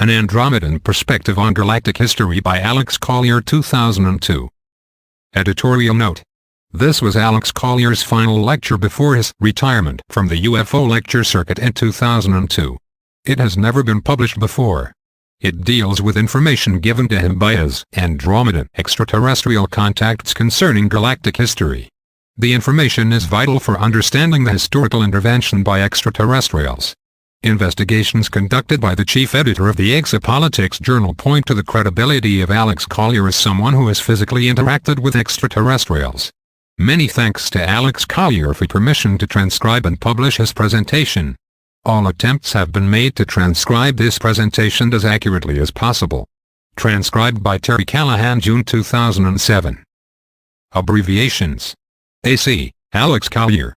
An Andromedan Perspective on Galactic History by Alex Collier 2002. Editorial note. This was Alex Collier's final lecture before his retirement from the UFO lecture circuit in 2002. It has never been published before. It deals with information given to him by his Andromedan extraterrestrial contacts concerning galactic history. The information is vital for understanding the historical intervention by extraterrestrials. Investigations conducted by the chief editor of the Exopolitics journal point to the credibility of Alex Collier as someone who has physically interacted with extraterrestrials. Many thanks to Alex Collier for permission to transcribe and publish his presentation. All attempts have been made to transcribe this presentation as accurately as possible. Transcribed by Terry Callahan, June 2007. Abbreviations. AC, Alex Collier.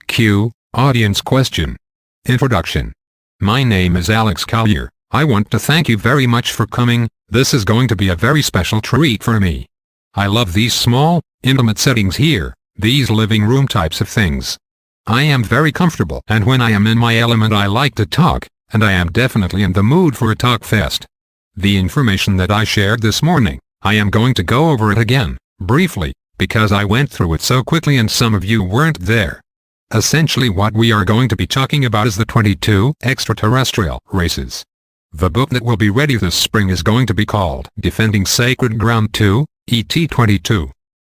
Q, audience question. Introduction. My name is Alex Collier. I want to thank you very much for coming. This is going to be a very special treat for me. I love these small, intimate settings here, these living room types of things. I am very comfortable, and when I am in my element I like to talk, and I am definitely in the mood for a talk fest. The information that I shared this morning, I am going to go over it again, briefly, because I went through it so quickly and some of you weren't there. Essentially what we are going to be talking about is the 22 extraterrestrial races. The book that will be ready this spring is going to be called Defending Sacred Ground 2, ET22.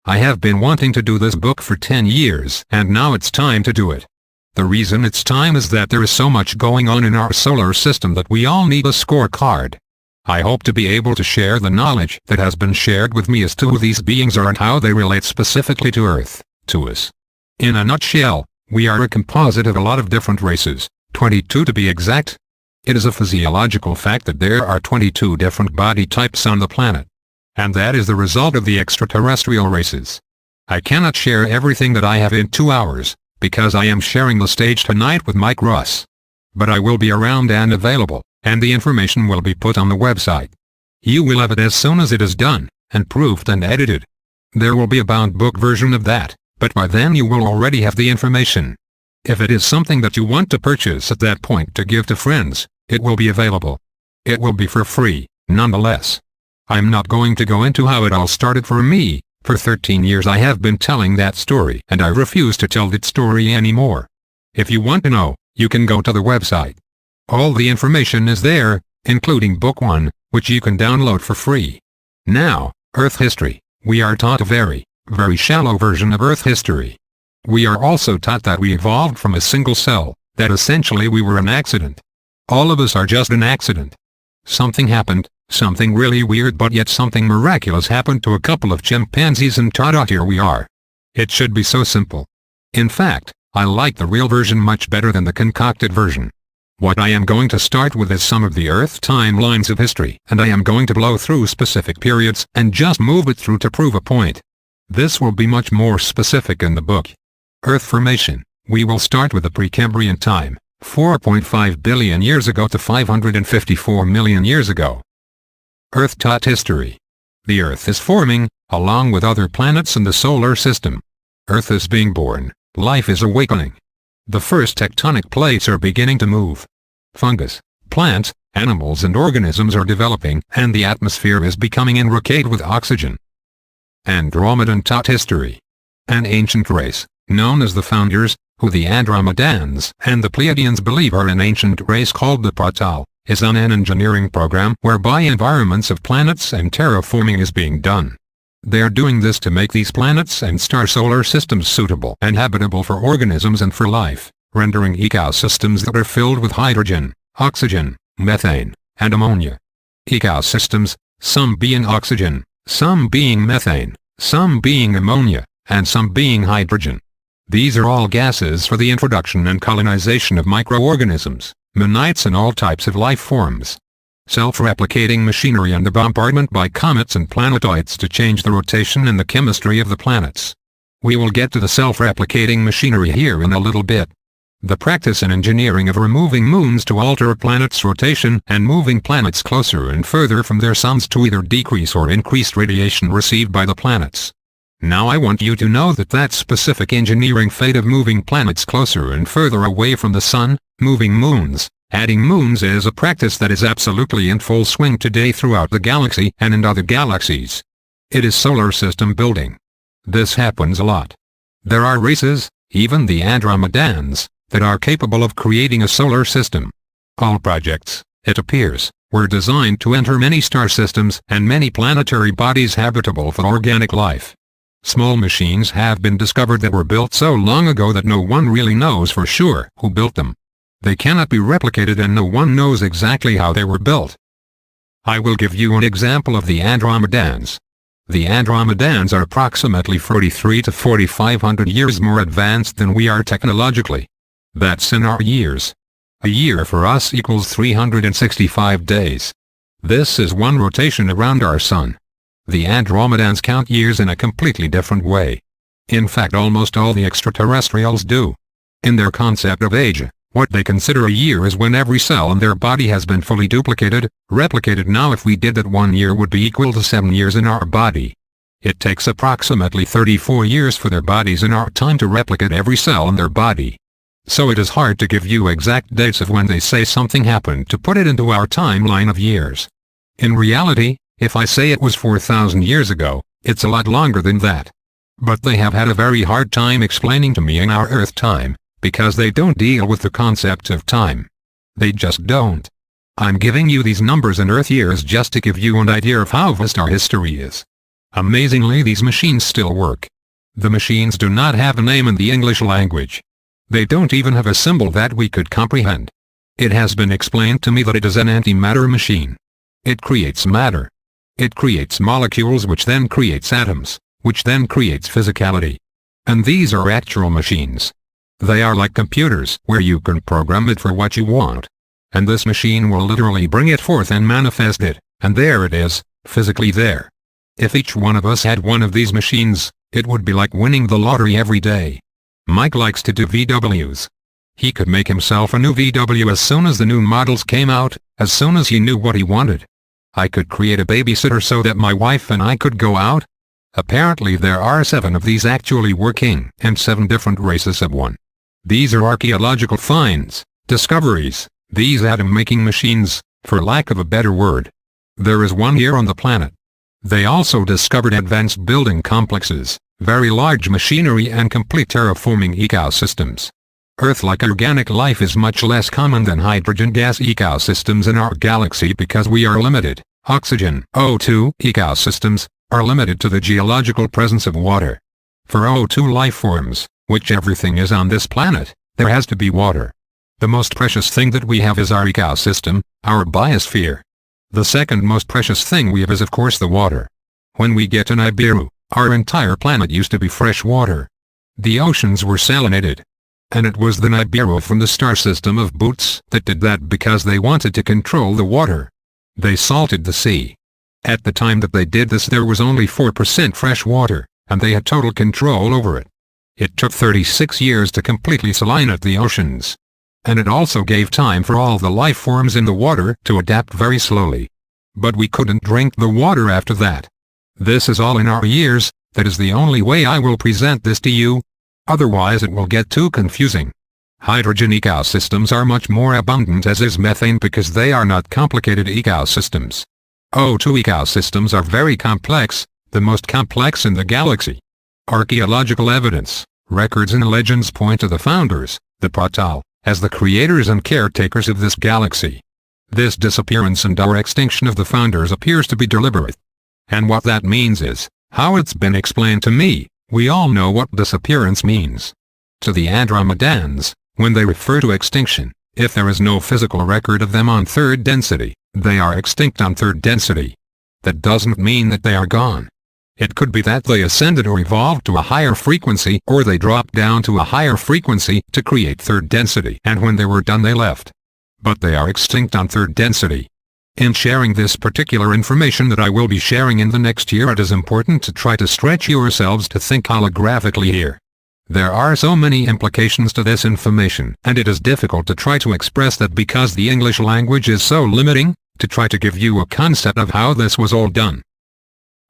I have been wanting to do this book for 10 years and now it's time to do it. The reason it's time is that there is so much going on in our solar system that we all need a scorecard. I hope to be able to share the knowledge that has been shared with me as to who these beings are and how they relate specifically to Earth, to us. In a nutshell, we are a composite of a lot of different races, 22 to be exact. It is a physiological fact that there are 22 different body types on the planet. And that is the result of the extraterrestrial races. I cannot share everything that I have in 2 hours, because I am sharing the stage tonight with Mike Russ. But I will be around and available, and the information will be put on the website. You will have it as soon as it is done, and proofed and edited. There will be a bound book version of that, but by then you will already have the information. If it is something that you want to purchase at that point to give to friends, it will be available. It will be for free, nonetheless. I'm not going to go into how it all started for me. For 13 years I have been telling that story and I refuse to tell that story anymore. If you want to know, you can go to the website. All the information is there, including Book 1, which you can download for free. Now, Earth history. We are taught a very shallow version of Earth history. We are also taught that we evolved from a single cell, that essentially we were an accident. All of us are just an accident. Something happened, something really weird but yet something miraculous happened to a couple of chimpanzees and ta-da, here we are. It should be so simple. In fact, I like the real version much better than the concocted version. What I am going to start with is some of the Earth timelines of history, and I am going to blow through specific periods and just move it through to prove a point. This will be much more specific in the book. Earth formation. We will start with the Precambrian time, 4.5 billion years ago to 554 million years ago. Earth taught history. The Earth is forming, along with other planets in the solar system. Earth is being born, life is awakening. The first tectonic plates are beginning to move. Fungus, plants, animals and organisms are developing, and the atmosphere is becoming enriched with oxygen. Andromedan taught history. An ancient race, known as the Founders, who the Andromedans and the Pleiadians believe are an ancient race called the Protal, is on an engineering program whereby environments of planets and terraforming is being done. They are doing this to make these planets and star solar systems suitable and habitable for organisms and for life, rendering ecosystems that are filled with hydrogen, oxygen, methane, and ammonia. Ecosystems, some being oxygen, some being methane, some being ammonia, and some being hydrogen. These are all gases for the introduction and colonization of microorganisms, monites and all types of life forms. Self-replicating machinery and the bombardment by comets and planetoids to change the rotation and the chemistry of the planets. We will get to the self-replicating machinery here in a little bit. The practice and engineering of removing moons to alter a planet's rotation and moving planets closer and further from their suns to either decrease or increase radiation received by the planets. Now I want you to know that that specific engineering fate of moving planets closer and further away from the sun, moving moons, Adding moons is a practice that is absolutely in full swing today throughout the galaxy and in other galaxies. It is solar system building. This happens a lot. There are races, even the Andromedans, that are capable of creating a solar system. All projects, it appears, were designed to enter many star systems and many planetary bodies habitable for organic life. Small machines have been discovered that were built so long ago that no one really knows for sure who built them. They cannot be replicated and no one knows exactly how they were built. I will give you an example of the Andromedans. The Andromedans are approximately 43 to 4,500 years more advanced than we are technologically. That's in our years. A year for us equals 365 days. This is one rotation around our sun. The Andromedans count years in a completely different way. In fact, almost all the extraterrestrials do. In their concept of age, what they consider a year is when every cell in their body has been fully duplicated, replicated. Now if we did that, 1 year would be equal to 7 years in our body. It takes approximately 34 years for their bodies in our time to replicate every cell in their body. So it is hard to give you exact dates of when they say something happened to put it into our timeline of years. In reality, if I say it was 4,000 years ago, it's a lot longer than that. But they have had a very hard time explaining to me in our Earth time, because they don't deal with the concept of time. They just don't. I'm giving you these numbers in Earth years just to give you an idea of how vast our history is. Amazingly, these machines still work. The machines do not have a name in the English language. They don't even have a symbol that we could comprehend. It has been explained to me that it is an antimatter machine. It creates matter. It creates molecules, which then creates atoms, which then creates physicality. And these are actual machines. They are like computers, where you can program it for what you want. And this machine will literally bring it forth and manifest it, and there it is, physically there. If each one of us had one of these machines, it would be like winning the lottery every day. Mike likes to do VWs. He could make himself a new VW as soon as the new models came out, as soon as he knew what he wanted. I could create a babysitter so that my wife and I could go out. Apparently there are 7 of these actually working, and 7 different races of one. These are archaeological finds, discoveries, these atom-making machines, for lack of a better word. There is one here on the planet. They also discovered advanced building complexes, very large machinery and complete terraforming ecosystems. Earth-like organic life is much less common than hydrogen gas ecosystems in our galaxy because we are limited. Oxygen, O2 ecosystems, are limited to the geological presence of water. For O2 life forms, which everything is on this planet, there has to be water. The most precious thing that we have is our ecosystem, our biosphere. The second most precious thing we have is of course the water. When we get to Nibiru, our entire planet used to be fresh water. The oceans were salinated. And it was the Nibiru from the star system of Boots that did that because they wanted to control the water. They salted the sea. At the time that they did this, there was only 4% fresh water, and they had total control over it. It took 36 years to completely salinate the oceans. And it also gave time for all the life forms in the water to adapt very slowly. But we couldn't drink the water after that. This is all in our years. That is the only way I will present this to you. Otherwise it will get too confusing. Hydrogen ecosystems are much more abundant, as is methane, because they are not complicated ecosystems. O2 ecosystems are very complex, the most complex in the galaxy. Archaeological evidence, records and legends point to the founders, the Pratal, as the creators and caretakers of this galaxy. This disappearance and or extinction of the founders appears to be deliberate. And what that means is, how it's been explained to me, we all know what disappearance means. To the Andromedans, when they refer to extinction, if there is no physical record of them on third density, they are extinct on third density. That doesn't mean that they are gone. It could be that they ascended or evolved to a higher frequency, or they dropped down to a higher frequency to create third density, and when they were done they left. But they are extinct on third density. In sharing this particular information that I will be sharing in the next year, it is important to try to stretch yourselves to think holographically here. There are so many implications to this information, and it is difficult to try to express that because the English language is so limiting, to try to give you a concept of how this was all done.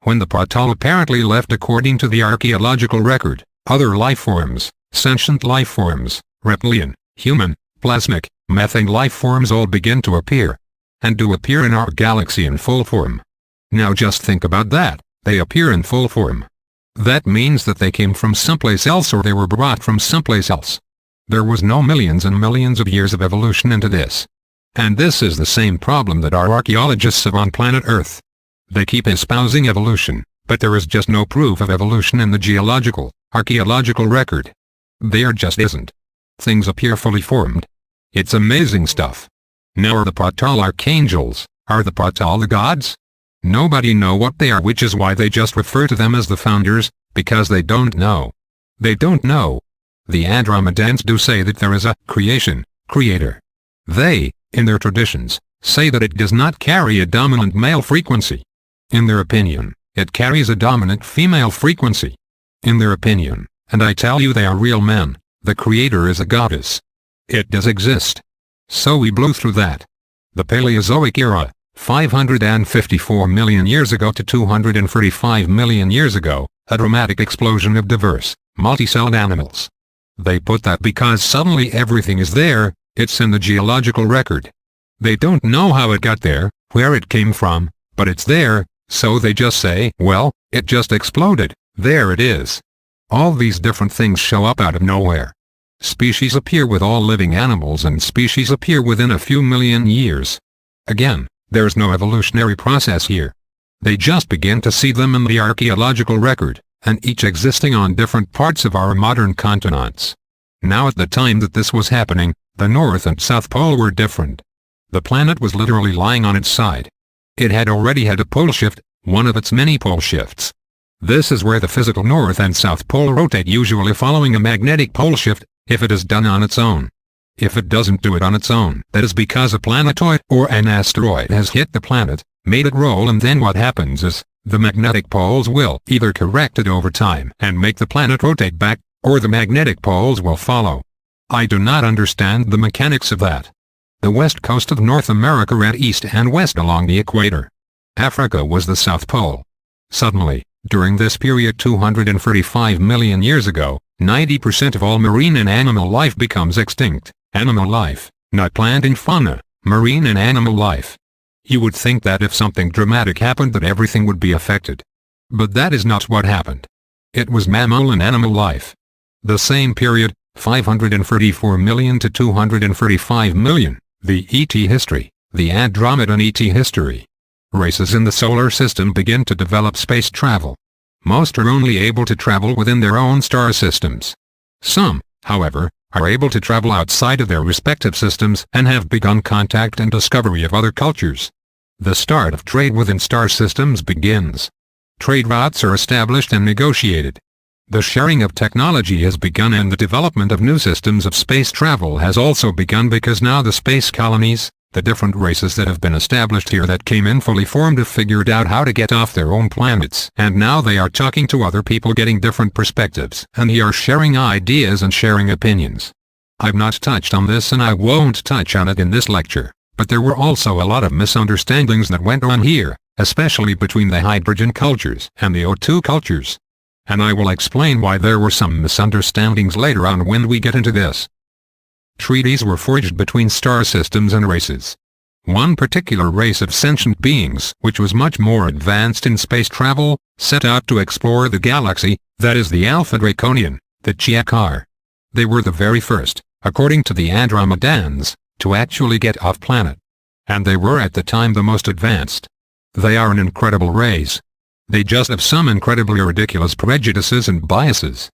When the Pratal apparently left, according to the archaeological record, other life forms, sentient life forms, reptilian, human, plasmic, methane life forms all begin to appear. And do appear in our galaxy in full form. Now just think about that, they appear in full form. That means that they came from someplace else or they were brought from someplace else. There was no millions and millions of years of evolution into this. And this is the same problem that our archaeologists have on planet Earth. They keep espousing evolution, but there is just no proof of evolution in the geological, archaeological record. There just isn't. Things appear fully formed. It's amazing stuff. Now are the Patal archangels, are the Patal the gods? Nobody know what they are, which is why they just refer to them as the founders, because they don't know. They don't know. The Andromedans do say that there is a creation, creator. They, in their traditions, say that it does not carry a dominant male frequency. In their opinion, it carries a dominant female frequency. In their opinion, and I tell you they are real men, the creator is a goddess. It does exist. So we blew through that. The Paleozoic era, 554 million years ago to 235 million years ago, a dramatic explosion of diverse, multicelled animals. They put that because suddenly everything is there, it's in the geological record. They don't know how it got there, where it came from, but it's there, so they just say, well, it just exploded, there it is. All these different things show up out of nowhere. Species appear with all living animals and species appear within a few million years. Again, there's no evolutionary process here. They just begin to see them in the archaeological record, and each existing on different parts of our modern continents. Now at the time that this was happening, the North and South Pole were different. The planet was literally lying on its side. It had already had a pole shift, one of its many pole shifts. This is where the physical North and South Pole rotate, usually following a magnetic pole shift, if it is done on its own. If it doesn't do it on its own, that is because a planetoid or an asteroid has hit the planet, made it roll, and then what happens is, the magnetic poles will either correct it over time and make the planet rotate back, or the magnetic poles will follow. I do not understand the mechanics of that. The west coast of North America ran east and west along the equator. Africa was the South Pole. Suddenly, during this period 235 million years ago, 90% of all marine and animal life becomes extinct. Animal life, not plant and fauna, marine and animal life. You would think that if something dramatic happened that everything would be affected. But that is not what happened. It was mammal and animal life. The same period, 534 million to 235 million, the ET history, the Andromedan ET history. Races in the solar system begin to develop space travel. Most are only able to travel within their own star systems. Some, however, are able to travel outside of their respective systems and have begun contact and discovery of other cultures. The start of trade within star systems begins. Trade routes are established and negotiated. The sharing of technology has begun and the development of new systems of space travel has also begun, because now the space colonies, the different races that have been established here that came in fully formed, have figured out how to get off their own planets, and now they are talking to other people, getting different perspectives, and they are sharing ideas and sharing opinions. I've not touched on this and I won't touch on it in this lecture, but there were also a lot of misunderstandings that went on here, especially between the hydrogen cultures and the O2 cultures. And I will explain why there were some misunderstandings later on when we get into this. Treaties were forged between star systems and races. One particular race of sentient beings, which was much more advanced in space travel, set out to explore the galaxy, that is the Alpha Draconian, the Chiakar. They were the very first, according to the Andromedans, to actually get off planet. And they were at the time the most advanced. They are an incredible race. They just have some incredibly ridiculous prejudices and biases.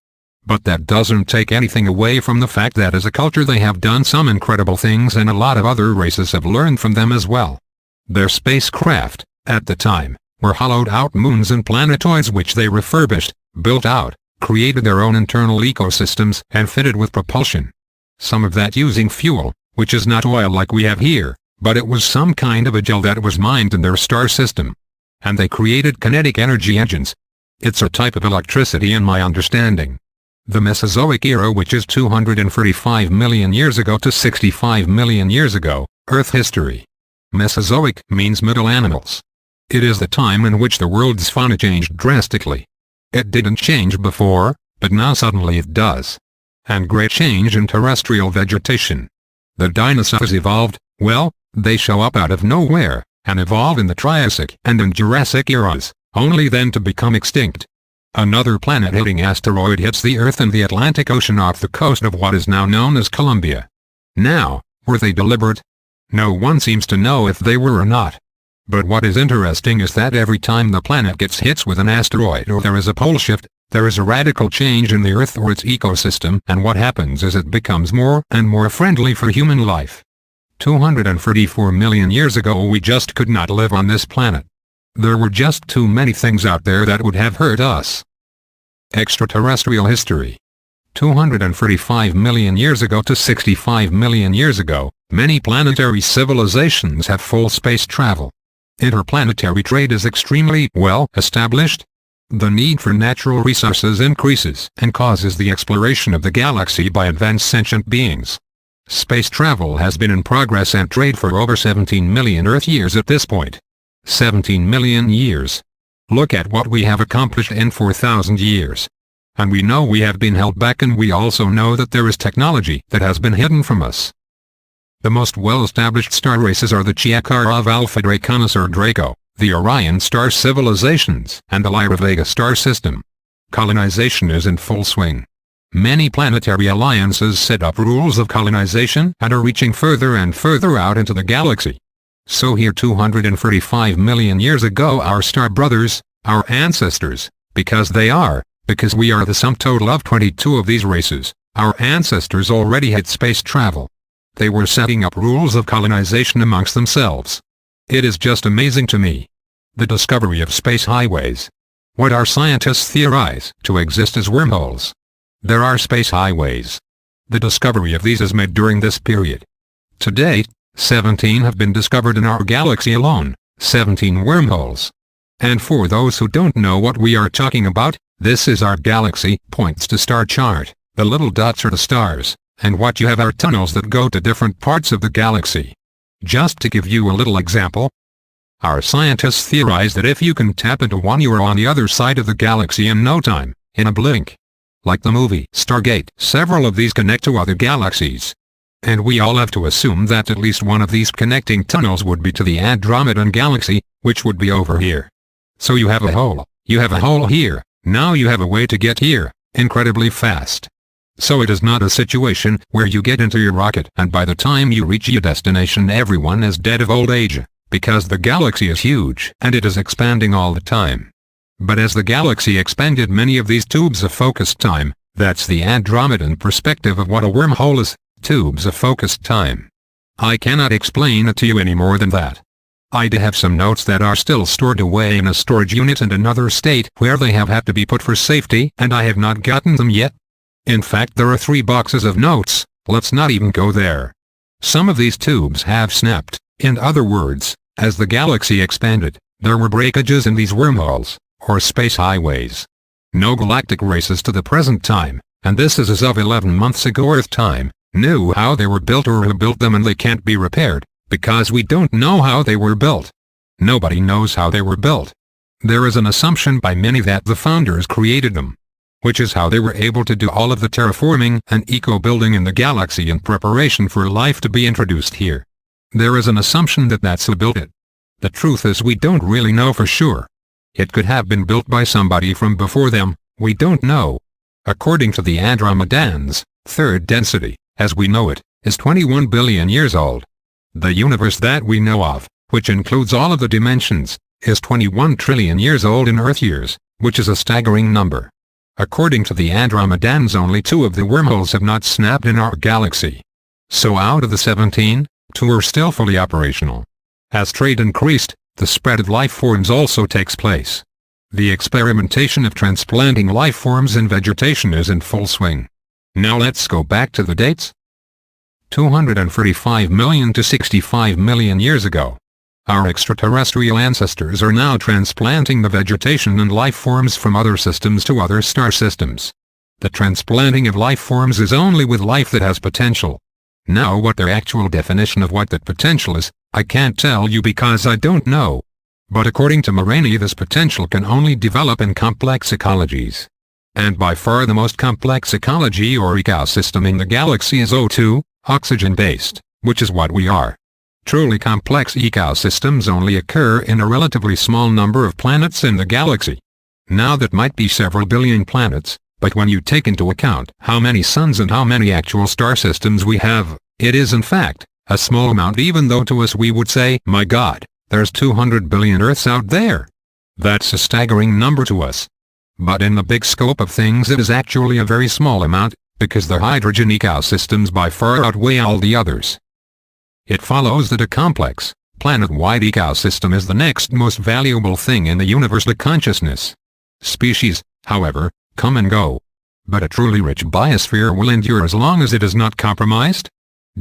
But that doesn't take anything away from the fact that as a culture they have done some incredible things, and a lot of other races have learned from them as well. Their spacecraft, at the time, were hollowed-out moons and planetoids which they refurbished, built out, created their own internal ecosystems, and fitted with propulsion. Some of that using fuel, which is not oil like we have here, but it was some kind of a gel that was mined in their star system. And they created kinetic energy engines. It's a type of electricity in my understanding. The Mesozoic era, which is 235 million years ago to 65 million years ago, Earth history. Mesozoic means middle animals. It is the time in which the world's fauna changed drastically. It didn't change before, but now suddenly it does. And great change in terrestrial vegetation. The dinosaurs evolved, well, they show up out of nowhere, and evolved in the Triassic and in Jurassic eras, only then to become extinct. Another planet-hitting asteroid hits the Earth in the Atlantic Ocean off the coast of what is now known as Colombia. Now, were they deliberate? No one seems to know if they were or not. But what is interesting is that every time the planet gets hit with an asteroid or there is a pole shift, there is a radical change in the Earth or its ecosystem, and what happens is it becomes more and more friendly for human life. 234 million years ago we just could not live on this planet. There were just too many things out there that would have hurt us. Extraterrestrial history. 235 million years ago to 65 million years ago, many planetary civilizations have full space travel. Interplanetary trade is extremely well established. The need for natural resources increases and causes the exploration of the galaxy by advanced sentient beings. Space travel has been in progress and trade for over 17 million Earth years at this point. 17 million years. Look at what we have accomplished in 4,000 years. And we know we have been held back, and we also know that there is technology that has been hidden from us. The most well-established star races are the Cherenkov Alpha Draconis or Draco, the Orion star civilizations, and the Lyra Vega star system. Colonization is in full swing. Many planetary alliances set up rules of colonization and are reaching further and further out into the galaxy. So here 235 million years ago our star brothers, our ancestors, because we are the sum total of 22 of these races, our ancestors already had space travel. They were setting up rules of colonization amongst themselves. It is just amazing to me. The discovery of space highways. What our scientists theorize to exist as wormholes. There are space highways. The discovery of these is made during this period. To date, 17 have been discovered in our galaxy alone, 17 wormholes. And for those who don't know what we are talking about, this is our galaxy, points to star chart, the little dots are the stars, and what you have are tunnels that go to different parts of the galaxy. Just to give you a little example, our scientists theorize that if you can tap into one you are on the other side of the galaxy in no time, in a blink. Like the movie Stargate, several of these connect to other galaxies. And we all have to assume that at least one of these connecting tunnels would be to the Andromedan galaxy, which would be over here. So you have a hole here, now you have a way to get here, incredibly fast. So it is not a situation where you get into your rocket and by the time you reach your destination everyone is dead of old age, because the galaxy is huge and it is expanding all the time. But as the galaxy expanded many of these tubes of focused time, that's the Andromedan perspective of what a wormhole is, tubes of focused time. I cannot explain it to you any more than that. I do have some notes that are still stored away in a storage unit in another state where they have had to be put for safety and I have not gotten them yet. In fact there are 3 boxes of notes, let's not even go there. Some of these tubes have snapped, in other words, as the galaxy expanded, there were breakages in these wormholes, or space highways. No galactic races to the present time, and this is as of 11 months ago Earth time, knew how they were built or who built them, and they can't be repaired, because we don't know how they were built. Nobody knows how they were built. There is an assumption by many that the founders created them, which is how they were able to do all of the terraforming and eco-building in the galaxy in preparation for life to be introduced here. There is an assumption that that's who built it. The truth is we don't really know for sure. It could have been built by somebody from before them, we don't know. According to the Andromedans, third density, as we know it, is 21 billion years old. The universe that we know of, which includes all of the dimensions, is 21 trillion years old in Earth years, which is a staggering number. According to the Andromedans only 2 of the wormholes have not snapped in our galaxy. So out of the 17, 2 are still fully operational. As trade increased, the spread of life forms also takes place. The experimentation of transplanting life forms in vegetation is in full swing. Now let's go back to the dates. 235 million to 65 million years ago. Our extraterrestrial ancestors are now transplanting the vegetation and life forms from other systems to other star systems. The transplanting of life forms is only with life that has potential. Now what their actual definition of what that potential is, I can't tell you because I don't know. But according to Morani this potential can only develop in complex ecologies. And by far the most complex ecology or ecosystem in the galaxy is O2, oxygen-based, which is what we are. Truly complex ecosystems only occur in a relatively small number of planets in the galaxy. Now that might be several billion planets, but when you take into account how many suns and how many actual star systems we have, it is in fact a small amount, even though to us we would say, my God, there's 200 billion Earths out there. That's a staggering number to us. But in the big scope of things it is actually a very small amount, because the hydrogen ecosystems by far outweigh all the others. It follows that a complex, planet-wide ecosystem is the next most valuable thing in the universe. The consciousness. Species, however, come and go. But a truly rich biosphere will endure as long as it is not compromised.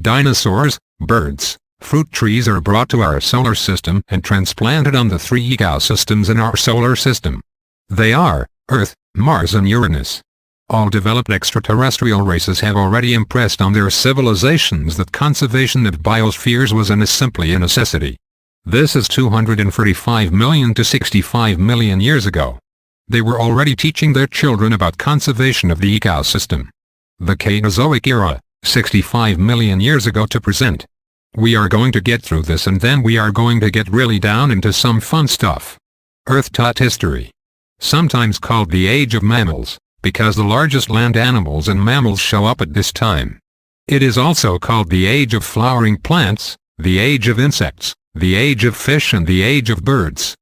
Dinosaurs, birds, fruit trees are brought to our solar system and transplanted on the three ecosystems in our solar system. They are Earth, Mars and Uranus. All developed extraterrestrial races have already impressed on their civilizations that conservation of biospheres was and is simply a necessity. This is 245 million to 65 million years ago. They were already teaching their children about conservation of the ecosystem. The Cainozoic era, 65 million years ago to present. We are going to get through this and then we are going to get really down into some fun stuff. Earth taught history. Sometimes called the Age of Mammals, because the largest land animals and mammals show up at this time. It is also called the Age of Flowering Plants, the Age of Insects, the Age of Fish and the Age of Birds.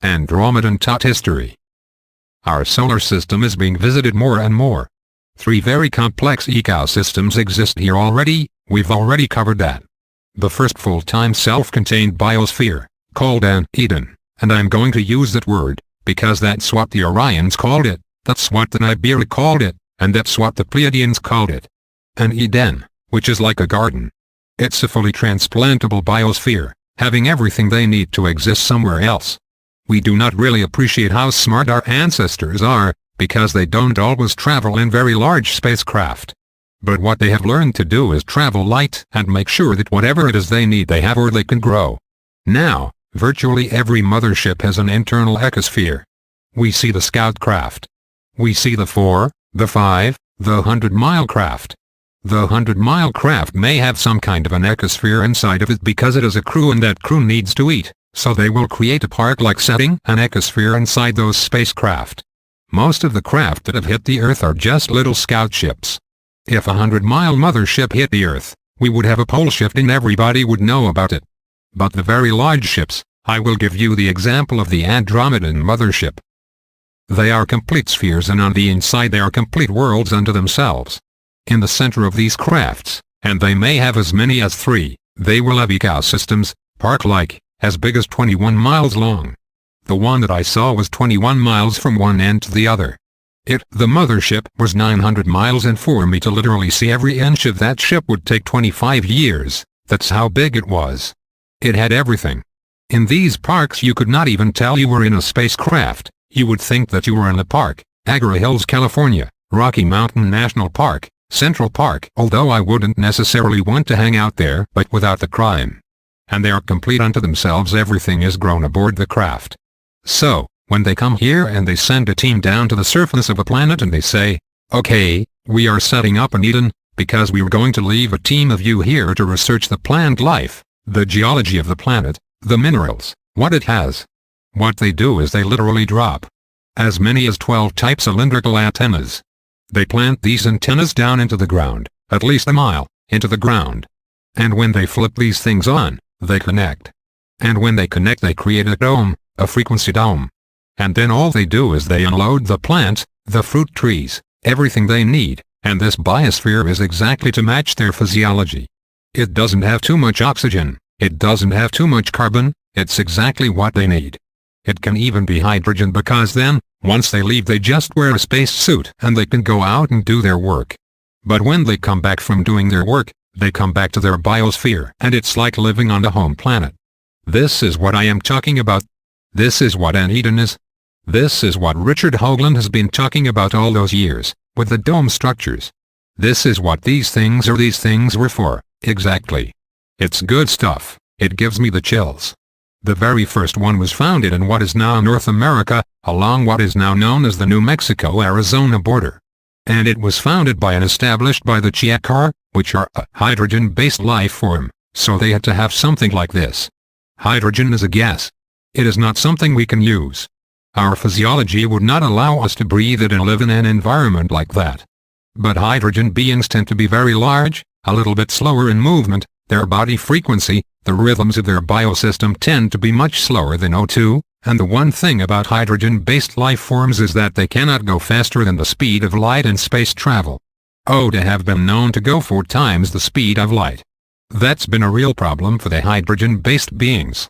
Andromedan taught history. Our solar system is being visited more and more. Three very complex ecosystems exist here already, we've already covered that. The first full-time self-contained biosphere, called Andromedan, and I'm going to use that word, because that's what the Orions called it. That's what the Nibiru called it, and that's what the Pleiadians called it. An Eden, which is like a garden. It's a fully transplantable biosphere, having everything they need to exist somewhere else. We do not really appreciate how smart our ancestors are, because they don't always travel in very large spacecraft. But what they have learned to do is travel light and make sure that whatever it is they need they have or they can grow. Now, virtually every mothership has an internal ecosphere. We see the scout craft. We see the 4, the 5, the 100-mile craft. The 100-mile craft may have some kind of an ecosphere inside of it because it has a crew and that crew needs to eat, so they will create a park-like setting, an ecosphere inside those spacecraft. Most of the craft that have hit the Earth are just little scout ships. If a 100-mile mothership hit the Earth, we would have a pole shift and everybody would know about it. But the very large ships, I will give you the example of the Andromedan mothership. They are complete spheres and on the inside they are complete worlds unto themselves. In the center of these crafts, and they may have as many as 3, they will have ecosystems, park-like, as big as 21 miles long. The one that I saw was 21 miles from one end to the other. The mothership, was 900 miles and for me to literally see every inch of that ship would take 25 years, that's how big it was. It had everything. In these parks you could not even tell you were in a spacecraft. You would think that you were in a park, Agra Hills, California, Rocky Mountain National Park, Central Park, although I wouldn't necessarily want to hang out there, but without the crime. And they are complete unto themselves, everything is grown aboard the craft. So, when they come here and they send a team down to the surface of a planet and they say, okay, we are setting up an Eden, because we are going to leave a team of you here to research the plant life, the geology of the planet, the minerals, what it has. What they do is they literally drop as many as 12 type cylindrical antennas. They plant these antennas down into the ground, at least a mile, into the ground. And when they flip these things on, they connect. And when they connect they create a dome, a frequency dome. And then all they do is they unload the plants, the fruit trees, everything they need, and this biosphere is exactly to match their physiology. It doesn't have too much oxygen, it doesn't have too much carbon, it's exactly what they need. It can even be hydrogen because then, once they leave they just wear a space suit and they can go out and do their work. But when they come back from doing their work, they come back to their biosphere and it's like living on the home planet. This is what I am talking about. This is what an Eden is. This is what Richard Hoagland has been talking about all those years, with the dome structures. This is what these things were for, exactly. It's good stuff, it gives me the chills. The very first one was founded in what is now North America, along what is now known as the New Mexico-Arizona border. And it was founded by and established by the Chiakar, which are a hydrogen-based life form, so they had to have something like this. Hydrogen is a gas. It is not something we can use. Our physiology would not allow us to breathe it and live in an environment like that. But hydrogen beings tend to be very large, a little bit slower in movement, their body frequency, the rhythms of their biosystem tend to be much slower than O2, and the one thing about hydrogen-based life forms is that they cannot go faster than the speed of light in space travel. To have been known to go 4 times the speed of light. That's been a real problem for the hydrogen-based beings.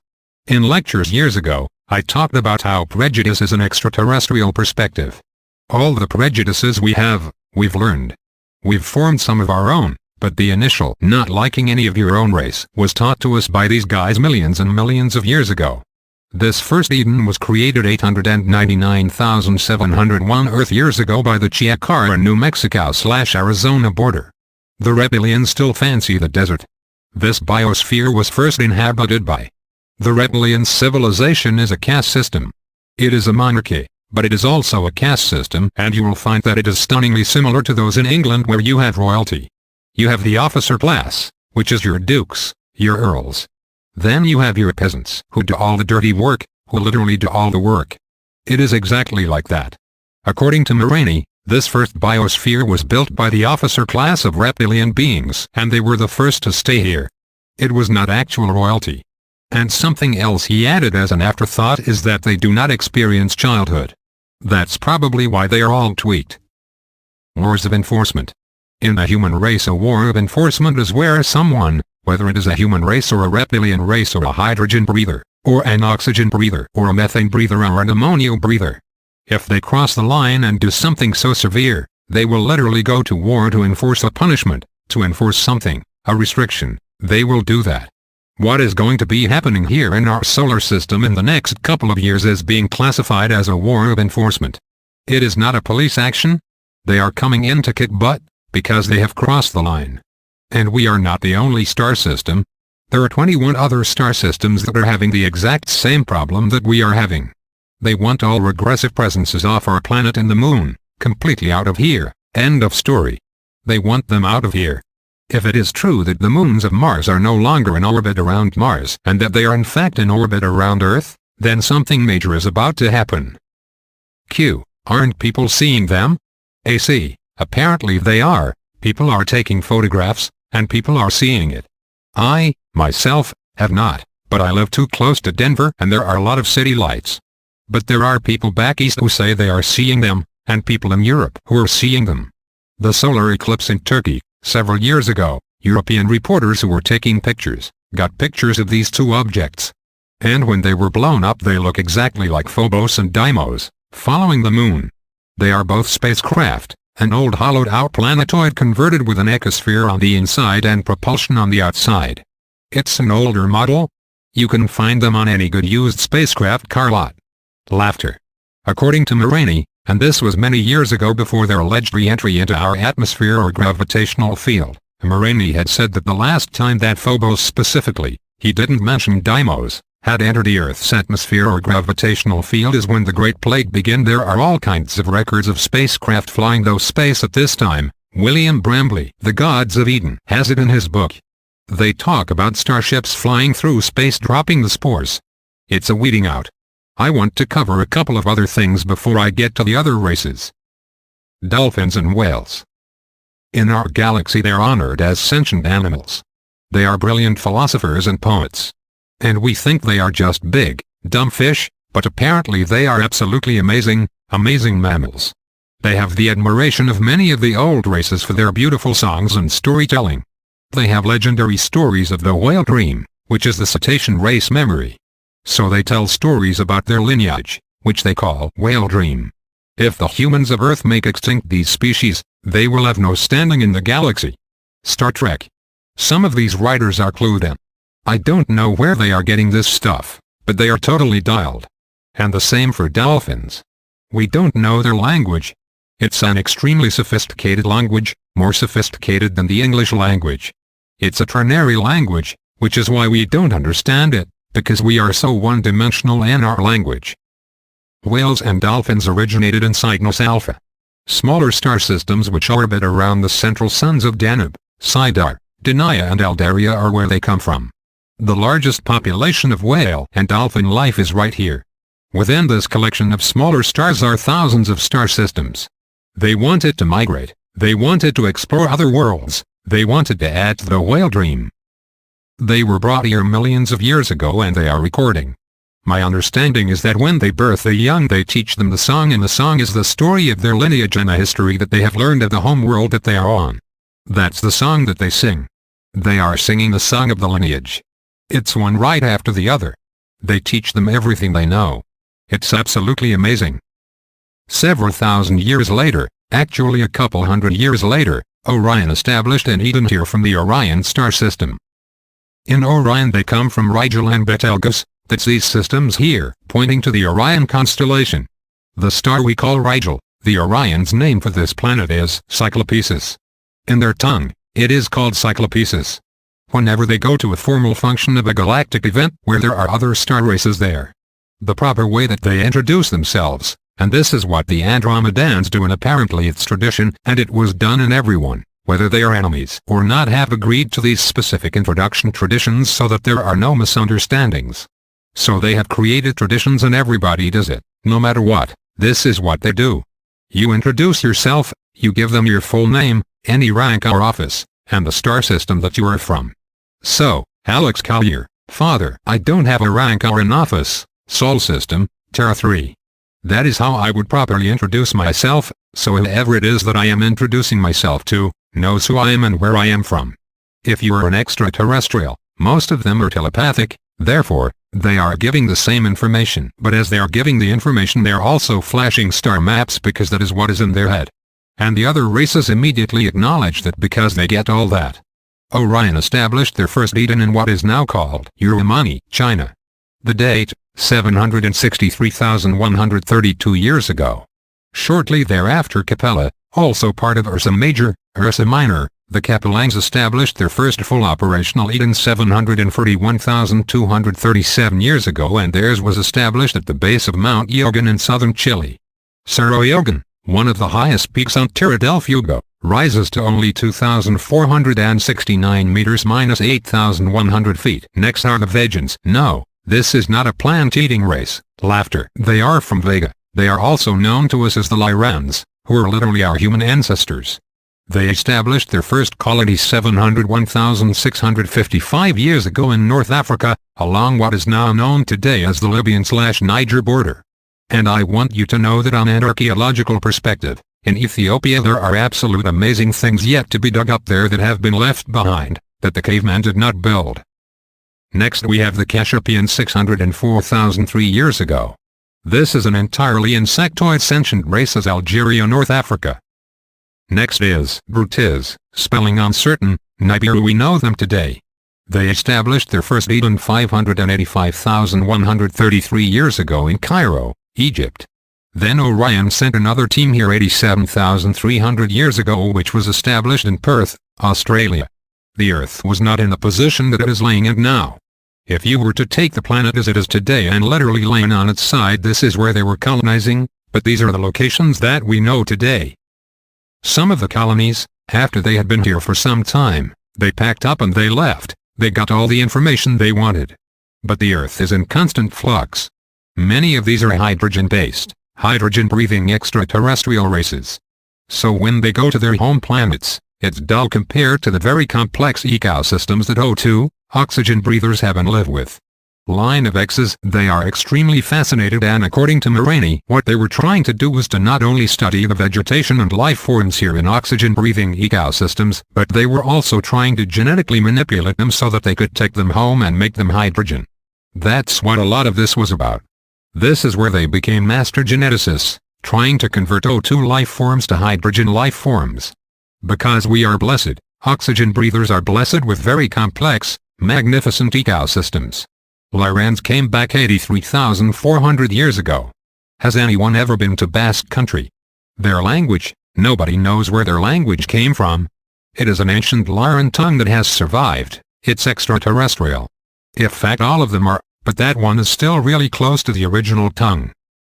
In lectures years ago, I talked about how prejudice is an extraterrestrial perspective. All the prejudices we have, we've learned. We've formed some of our own, but the initial not liking any of your own race was taught to us by these guys millions and millions of years ago. This first Eden was created 899,701 Earth years ago by the Chiakar and New Mexico/Arizona border. The reptilians still fancy the desert. This biosphere was first inhabited by. The reptilian civilization is a caste system. It is a monarchy, but it is also a caste system, and you will find that it is stunningly similar to those in England where you have royalty. You have the officer class, which is your dukes, your earls. Then you have your peasants, who do all the dirty work, who literally do all the work. It is exactly like that. According to Morani, this first biosphere was built by the officer class of reptilian beings, and they were the first to stay here. It was not actual royalty. And something else he added as an afterthought is that they do not experience childhood. That's probably why they are all tweaked. Wars of enforcement. In the human race, a war of enforcement is where someone, whether it is a human race or a reptilian race or a hydrogen breather, or an oxygen breather or a methane breather or an ammonia breather, if they cross the line and do something so severe, they will literally go to war to enforce a punishment, to enforce something, a restriction. They will do that. What is going to be happening here in our solar system in the next couple of years is being classified as a war of enforcement. It is not a police action. They are coming in to kick butt, because they have crossed the line. And we are not the only star system. There are 21 other star systems that are having the exact same problem that we are having. They want all regressive presences off our planet and the moon, completely out of here, end of story. They want them out of here. If it is true that the moons of Mars are no longer in orbit around Mars and that they are in fact in orbit around Earth, then something major is about to happen. Q. Aren't people seeing them? AC. Apparently they are. People are taking photographs, and people are seeing it. I, myself, have not, but I live too close to Denver and there are a lot of city lights. But there are people back east who say they are seeing them, and people in Europe who are seeing them. The solar eclipse in Turkey, several years ago, European reporters who were taking pictures, got pictures of these two objects. And when they were blown up they look exactly like Phobos and Deimos, following the moon. They are both spacecraft. An old hollowed-out planetoid converted with an ecosphere on the inside and propulsion on the outside. It's an older model. You can find them on any good used spacecraft car lot. Laughter. According to Morani, and this was many years ago before their alleged re-entry into our atmosphere or gravitational field, Morani had said that the last time that Phobos specifically, he didn't mention Deimos, had entered the Earth's atmosphere or gravitational field is when the Great Plague began. There are all kinds of records of spacecraft flying through space at this time. William Brambley, The Gods of Eden, has it in his book. They talk about starships flying through space dropping the spores. It's a weeding out. I want to cover a couple of other things before I get to the other races. Dolphins and whales. In our galaxy they are honored as sentient animals. They are brilliant philosophers and poets. And we think they are just big, dumb fish, but apparently they are absolutely amazing, amazing mammals. They have the admiration of many of the old races for their beautiful songs and storytelling. They have legendary stories of the whale dream, which is the cetacean race memory. So they tell stories about their lineage, which they call whale dream. If the humans of Earth make extinct these species, they will have no standing in the galaxy. Star Trek. Some of these writers are clued in. I don't know where they are getting this stuff, but they are totally dialed. And the same for dolphins. We don't know their language. It's an extremely sophisticated language, more sophisticated than the English language. It's a ternary language, which is why we don't understand it, because we are so one-dimensional in our language. Whales and dolphins originated in Cygnus Alpha. Smaller star systems which orbit around the central suns of Danube, Sidar, Denia and Eldaria are where they come from. The largest population of whale and dolphin life is right here. Within this collection of smaller stars are thousands of star systems. They wanted to migrate, they wanted to explore other worlds, they wanted to add to the whale dream. They were brought here millions of years ago and they are recording. My understanding is that when they birth the young they teach them the song, and the song is the story of their lineage and the history that they have learned of the home world that they are on. That's the song that they sing. They are singing the song of the lineage. It's one right after the other. They teach them everything they know. It's absolutely amazing. Several thousand years later, actually a couple hundred years later, Orion established an Eden here from the Orion star system. In Orion they come from Rigel and Betelgeuse, that's these systems here, pointing to the Orion constellation. The star we call Rigel, the Orion's name for this planet is Cyclopesis. In their tongue, it is called Cyclopesis. Whenever they go to a formal function of a galactic event where there are other star races there, the proper way that they introduce themselves, and this is what the Andromedans do, and apparently it's tradition and it was done, and everyone, whether they are enemies or not, have agreed to these specific introduction traditions so that there are no misunderstandings. So they have created traditions and everybody does it, no matter what. This is what they do. You introduce yourself, you give them your full name, any rank or office, and the star system that you are from. So, Alex Collier, Father, I don't have a rank or an office, Sol system, Terra 3. That is how I would properly introduce myself, so whoever it is that I am introducing myself to, knows who I am and where I am from. If you are an extraterrestrial, most of them are telepathic, therefore, they are giving the same information, but as they are giving the information they are also flashing star maps because that is what is in their head. And the other races immediately acknowledge that because they get all that. Orion established their first Eden in what is now called Urumani, China. The date, 763,132 years ago. Shortly thereafter Capella, also part of Ursa Major, Ursa Minor, the Capellanes established their first full operational Eden 741,237 years ago, and theirs was established at the base of Mount Yogan in southern Chile. Cerro Yogan, one of the highest peaks on Tierra del Fuego, rises to only 2,469 meters minus 8,100 feet. Next are the Vegans. No, this is not a plant-eating race. Laughter. They are from Vega. They are also known to us as the Lyrans, who are literally our human ancestors. They established their first colony 701,655 years ago in North Africa, along what is now known today as the Libyan/Niger border. And I want you to know that on an archaeological perspective, in Ethiopia there are absolute amazing things yet to be dug up there that have been left behind, that the caveman did not build. Next we have the Cassiopean 604,003 years ago. This is an entirely insectoid sentient race as Algeria, North Africa. Next is Brutis, spelling uncertain, Nibiru. We know them today. They established their first Eden 585,133 years ago in Cairo, Egypt. Then Orion sent another team here 87,300 years ago, which was established in Perth, Australia. The Earth was not in the position that it is laying in now. If you were to take the planet as it is today and literally laying on its side, this is where they were colonizing, but these are the locations that we know today. Some of the colonies, after they had been here for some time, they packed up and they left. They got all the information they wanted. But the Earth is in constant flux. Many of these are hydrogen-based, hydrogen-breathing extraterrestrial races. So when they go to their home planets, it's dull compared to the very complex ecosystems that O2, oxygen breathers have and live with. Line of X's. They are extremely fascinated, and according to Morani, what they were trying to do was to not only study the vegetation and life forms here in oxygen-breathing ecosystems, but they were also trying to genetically manipulate them so that they could take them home and make them hydrogen. That's what a lot of this was about. This is where they became master geneticists, trying to convert O2 life forms to hydrogen life forms. Because we are blessed, oxygen breathers are blessed with very complex, magnificent ecosystems. Lyrans came back 83,400 years ago. Has anyone ever been to Basque country? Their language, nobody knows where their language came from. It is an ancient Lyran tongue that has survived. It's extraterrestrial. In fact all of them are, but that one is still really close to the original tongue.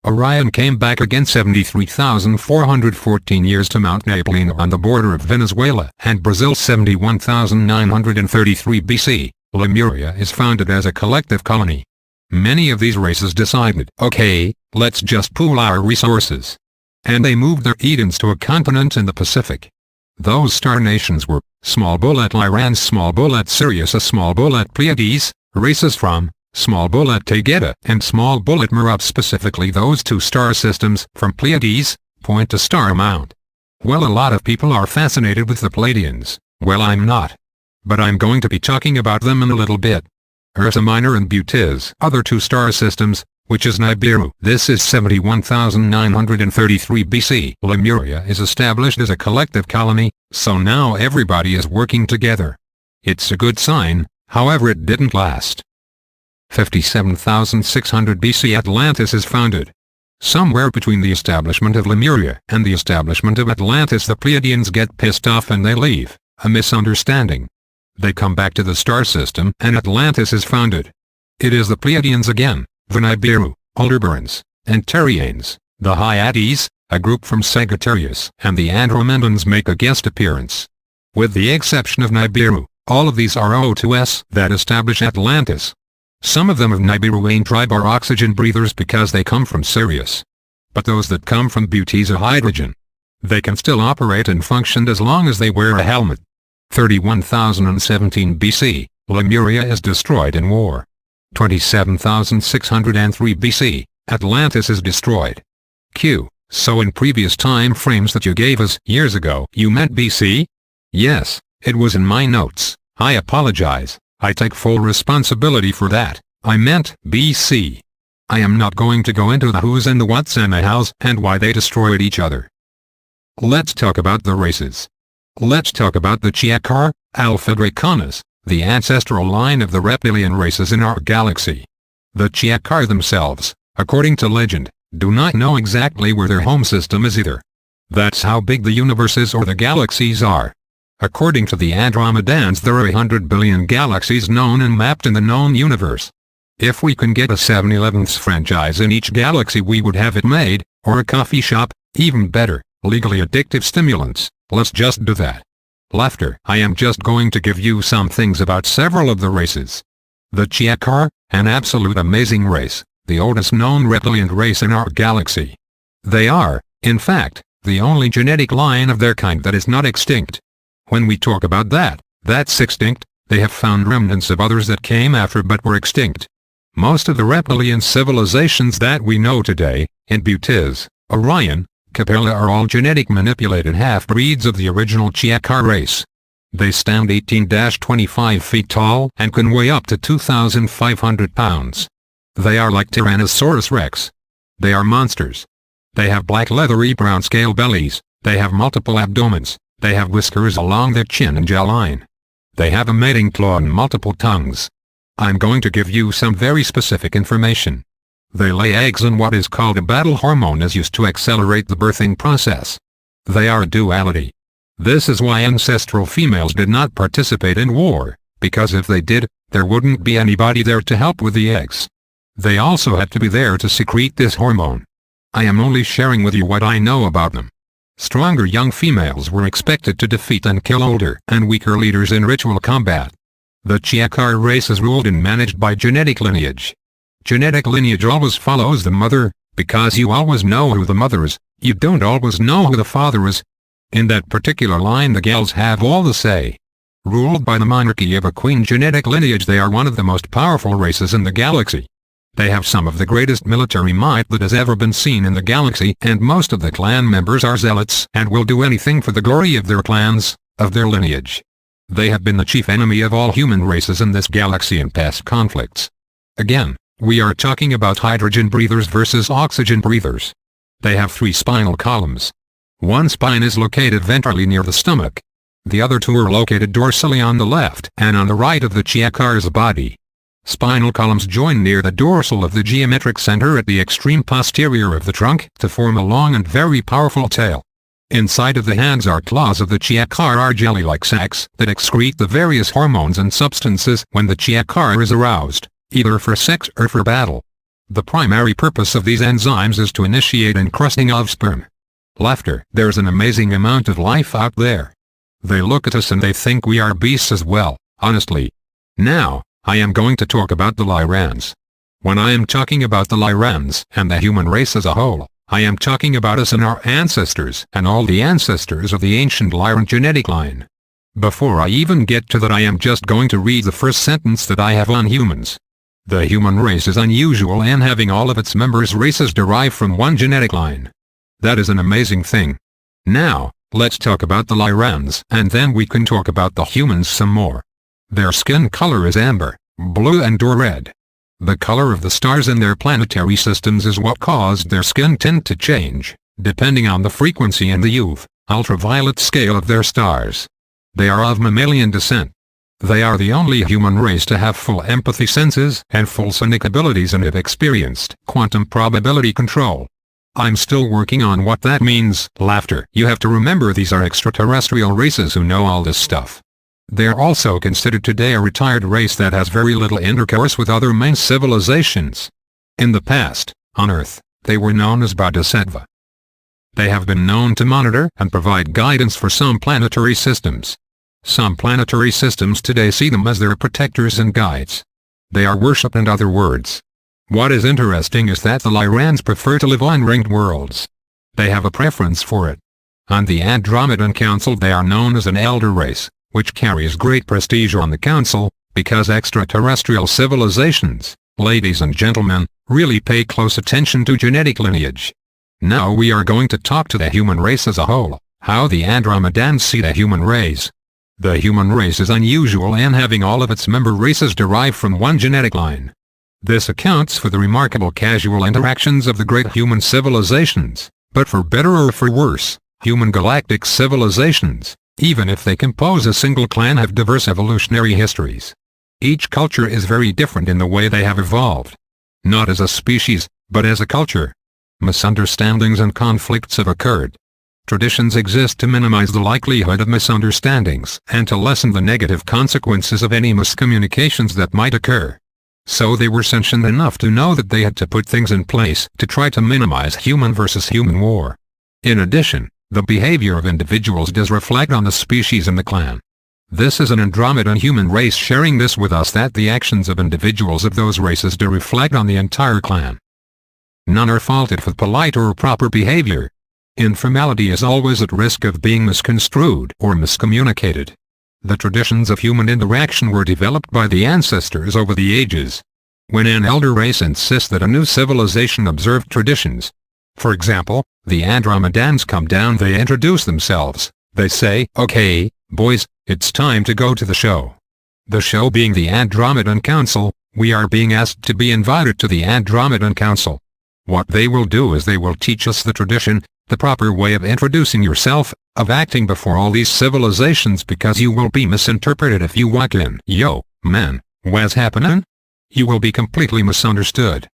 Orion came back again 73,414 years to Mount Napolino on the border of Venezuela and Brazil 71,933 BC. Lemuria is founded as a collective colony. Many of these races decided, okay, let's just pool our resources. And they moved their Edens to a continent in the Pacific. Those star nations were Small Bullet Lyran, Small Bullet Sirius, a Small Bullet Pleiades, races from Small Bullet Taygeta and Small Bullet Merup. Specifically, those two star systems from Pleiades point to Star Mount. Well, a lot of people are fascinated with the Pleiadians. Well, I'm not. But I'm going to be talking about them in a little bit. Ursa Minor and Butiz, other two star systems, which is Nibiru. This is 71,933 BC. Lemuria is established as a collective colony, so now everybody is working together. It's a good sign, however it didn't last. 57,600 BC Atlantis is founded. Somewhere between the establishment of Lemuria and the establishment of Atlantis, the Pleiadians get pissed off and they leave. A misunderstanding. They come back to the star system and Atlantis is founded. It is the Pleiadians again, the Nibiru, Aldebarans, and Terrianes, the Hyades, a group from Sagittarius, and the Andromedans make a guest appearance. With the exception of Nibiru, all of these are O2s that establish Atlantis. Some of them of Nibiruane tribe are oxygen breathers because they come from Sirius. But those that come from Butiz are hydrogen. They can still operate and function as long as they wear a helmet. 31,017 BC, Lemuria is destroyed in war. 27,603 BC, Atlantis is destroyed. Q. So in previous time frames that you gave us years ago, you meant BC? Yes, it was in my notes. I apologize. I take full responsibility for that. I meant BC. I am not going to go into the who's and the what's and the how's and why they destroyed each other. Let's talk about the races. Let's talk about the Chiakar, Alpha Draconis, the ancestral line of the reptilian races in our galaxy. The Chiakar themselves, according to legend, do not know exactly where their home system is either. That's how big the universe is or the galaxies are. According to the Andromedans, there are 100 billion galaxies known and mapped in the known universe. If we can get a 7-Eleven's franchise in each galaxy, we would have it made, or a coffee shop, even better, legally addictive stimulants. Let's just do that. Laughter. I am just going to give you some things about several of the races. The Chiakar, an absolute amazing race, the oldest known reptilian race in our galaxy. They are, in fact, the only genetic line of their kind that is not extinct. When we talk about that, that's extinct, they have found remnants of others that came after but were extinct. Most of the reptilian civilizations that we know today, in Butiz, Orion, Capella are all genetic manipulated half-breeds of the original Chiakar race. They stand 18-25 feet tall and can weigh up to 2,500 pounds. They are like Tyrannosaurus rex. They are monsters. They have black leathery brown scale bellies, they have multiple abdomens, they have whiskers along their chin and jawline. They have a mating claw and multiple tongues. I'm going to give you some very specific information. They lay eggs and what is called a battle hormone is used to accelerate the birthing process. They are a duality. This is why ancestral females did not participate in war, because if they did, there wouldn't be anybody there to help with the eggs. They also had to be there to secrete this hormone. I am only sharing with you what I know about them. Stronger young females were expected to defeat and kill older and weaker leaders in ritual combat. The Chiakar race is ruled and managed by genetic lineage. Genetic lineage always follows the mother, because you always know who the mother is, you don't always know who the father is. In that particular line the gals have all the say. Ruled by the monarchy of a queen genetic lineage, they are one of the most powerful races in the galaxy. They have some of the greatest military might that has ever been seen in the galaxy, and most of the clan members are zealots and will do anything for the glory of their clans, of their lineage. They have been the chief enemy of all human races in this galaxy in past conflicts. Again, we are talking about hydrogen breathers versus oxygen breathers. They have 3 spinal columns. One spine is located ventrally near the stomach. The other 2 are located dorsally on the left and on the right of the Chiakar's body. Spinal columns join near the dorsal of the geometric center at the extreme posterior of the trunk to form a long and very powerful tail. Inside of the hands or claws of the Chiakar are jelly-like sacs that excrete the various hormones and substances when the Chiakar is aroused, either for sex or for battle. The primary purpose of these enzymes is to initiate encrusting of sperm. Laughter. There's an amazing amount of life out there. They look at us and they think we are beasts as well, honestly. Now, I am going to talk about the Lyrans. When I am talking about the Lyrans and the human race as a whole, I am talking about us and our ancestors and all the ancestors of the ancient Lyran genetic line. Before I even get to that, I am just going to read the first sentence that I have on humans. The human race is unusual in having all of its members' races derive from one genetic line. That is an amazing thing. Now, let's talk about the Lyrans and then we can talk about the humans some more. Their skin color is amber, blue and/or red. The color of the stars in their planetary systems is what caused their skin tint to change, depending on the frequency and the UV, ultraviolet scale of their stars. They are of mammalian descent. They are the only human race to have full empathy senses and full sonic abilities and have experienced quantum probability control. I'm still working on what that means. Laughter. You have to remember these are extraterrestrial races who know all this stuff. They are also considered today a retired race that has very little intercourse with other main civilizations. In the past, on Earth, they were known as Bodhisattva. They have been known to monitor and provide guidance for some planetary systems. Some planetary systems today see them as their protectors and guides. They are worshipped, in other words. What is interesting is that the Lyrans prefer to live on ringed worlds. They have a preference for it. On the Andromedan Council they are known as an elder race, which carries great prestige on the council, because extraterrestrial civilizations, ladies and gentlemen, really pay close attention to genetic lineage. Now we are going to talk to the human race as a whole, how the Andromedans see the human race. The human race is unusual in having all of its member races derive from one genetic line. This accounts for the remarkable casual interactions of the great human civilizations, but for better or for worse, human galactic civilizations, even if they compose a single clan, have diverse evolutionary histories. Each culture is very different in the way they have evolved. Not as a species, but as a culture. Misunderstandings and conflicts have occurred. Traditions exist to minimize the likelihood of misunderstandings and to lessen the negative consequences of any miscommunications that might occur. So they were sentient enough to know that they had to put things in place to try to minimize human versus human war. In addition, the behavior of individuals does reflect on the species and the clan. This is an Andromedan human race sharing this with us, that the actions of individuals of those races do reflect on the entire clan. None are faulted for polite or proper behavior. Informality is always at risk of being misconstrued or miscommunicated. The traditions of human interaction were developed by the ancestors over the ages. When an elder race insists that a new civilization observe traditions, for example, the Andromedans come down, they introduce themselves. They say, "Okay, boys, it's time to go to the show." The show being the Andromedan Council, we are being asked to be invited to the Andromedan Council. What they will do is they will teach us the tradition, the proper way of introducing yourself, of acting before all these civilizations, because you will be misinterpreted if you walk in. Yo, man, what's happening? You will be completely misunderstood.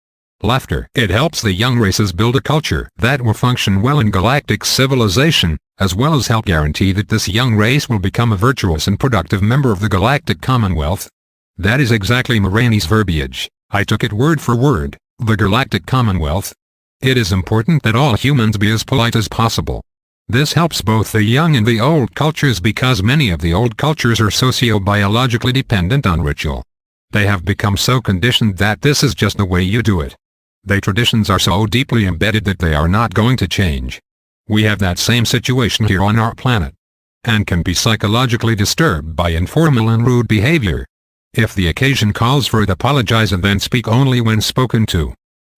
Laughter. It helps the young races build a culture that will function well in galactic civilization, as well as help guarantee that this young race will become a virtuous and productive member of the Galactic Commonwealth. That is exactly Morani's verbiage. I took it word for word, the Galactic Commonwealth. It is important that all humans be as polite as possible. This helps both the young and the old cultures, because many of the old cultures are socio-biologically dependent on ritual. They have become so conditioned that this is just the way you do it. Their traditions are so deeply embedded that they are not going to change. We have that same situation here on our planet, and can be psychologically disturbed by informal and rude behavior. If the occasion calls for it, apologize and then speak only when spoken to.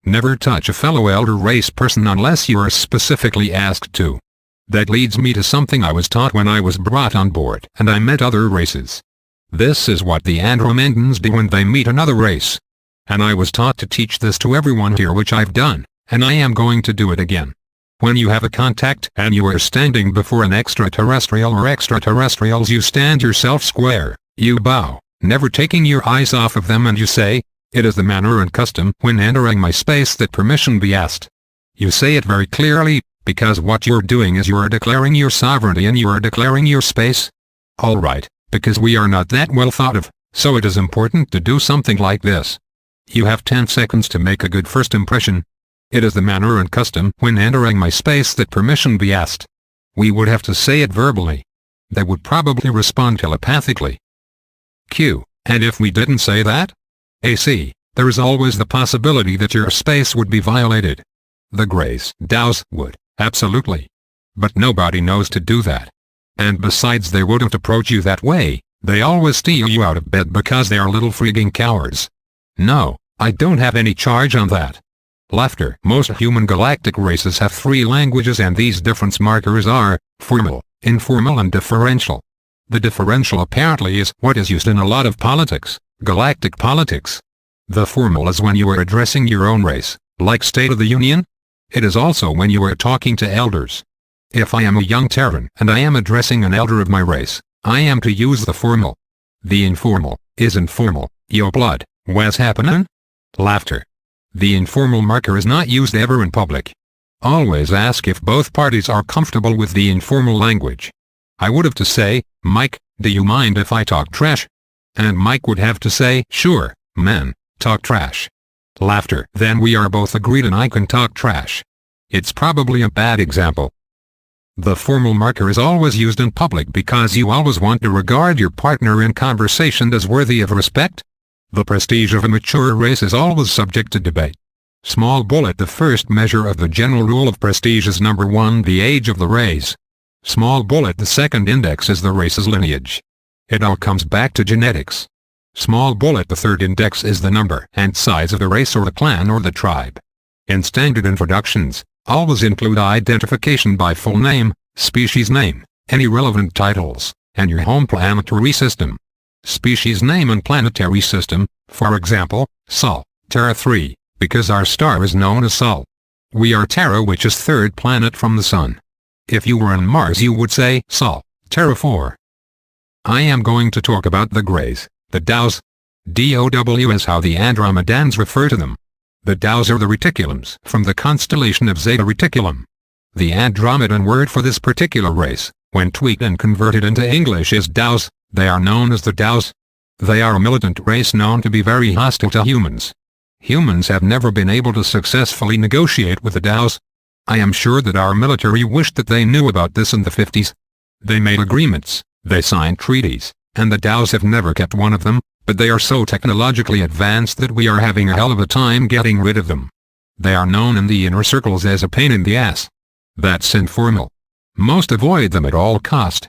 Never touch a fellow elder race person unless you are specifically asked to. That leads me to something I was taught when I was brought on board and I met other races. This is what the Andromedans do when they meet another race. And I was taught to teach this to everyone here, which I've done, and I am going to do it again. When you have a contact and you are standing before an extraterrestrial or extraterrestrials, you stand yourself square, you bow, never taking your eyes off of them, and you say, "It is the manner and custom when entering my space that permission be asked." You say it very clearly, because what you're doing is you are declaring your sovereignty and you are declaring your space. Alright, because we are not that well thought of, so it is important to do something like this. You have 10 seconds to make a good first impression. It is the manner and custom when entering my space that permission be asked. We would have to say it verbally. They would probably respond telepathically. Q. And if we didn't say that? AC. There is always the possibility that your space would be violated. The Greys, DAOs, would, absolutely. But nobody knows to do that. And besides, they wouldn't approach you that way. They always steal you out of bed because they are little freaking cowards. No, I don't have any charge on that. Laughter. Most human galactic races have 3 languages, and these difference markers are formal, informal and differential. The differential apparently is what is used in a lot of politics, galactic politics. The formal is when you are addressing your own race, like State of the Union. It is also when you are talking to elders. If I am a young Terran and I am addressing an elder of my race, I am to use the formal. The informal is informal. Yo blood, what's happening? Laughter. The informal marker is not used ever in public. Always ask if both parties are comfortable with the informal language. I would have to say, Mike, do you mind if I talk trash? And Mike would have to say, sure, man, talk trash. Laughter. Then we are both agreed and I can talk trash. It's probably a bad example. The formal marker is always used in public because you always want to regard your partner in conversation as worthy of respect. The prestige of a mature race is always subject to debate. Small bullet. The first measure of the general rule of prestige is number 1, the age of the race. Small bullet. The second index is the race's lineage. It all comes back to genetics. Small bullet. The third index is the number and size of the race or the clan or the tribe. In standard introductions, always include identification by full name, species name, any relevant titles, and your home planetary system. Species name and planetary system, for example, Sol, Terra 3, because our star is known as Sol. We are Terra, which is third planet from the Sun. If you were on Mars you would say Sol, Terra 4. I am going to talk about the Greys, the DAOs. DOW is how the Andromedans refer to them. The DAOs are the reticulums from the constellation of Zeta Reticulum. The Andromedan word for this particular race, when tweaked and converted into English, is DAOs. They are known as the DAOs. They are a militant race known to be very hostile to humans. Humans have never been able to successfully negotiate with the DAOs. I am sure that our military wished that they knew about this in the 50s. They made agreements, they signed treaties, and the DAOs have never kept one of them, but they are so technologically advanced that we are having a hell of a time getting rid of them. They are known in the inner circles as a pain in the ass. That's informal. Most avoid them at all cost.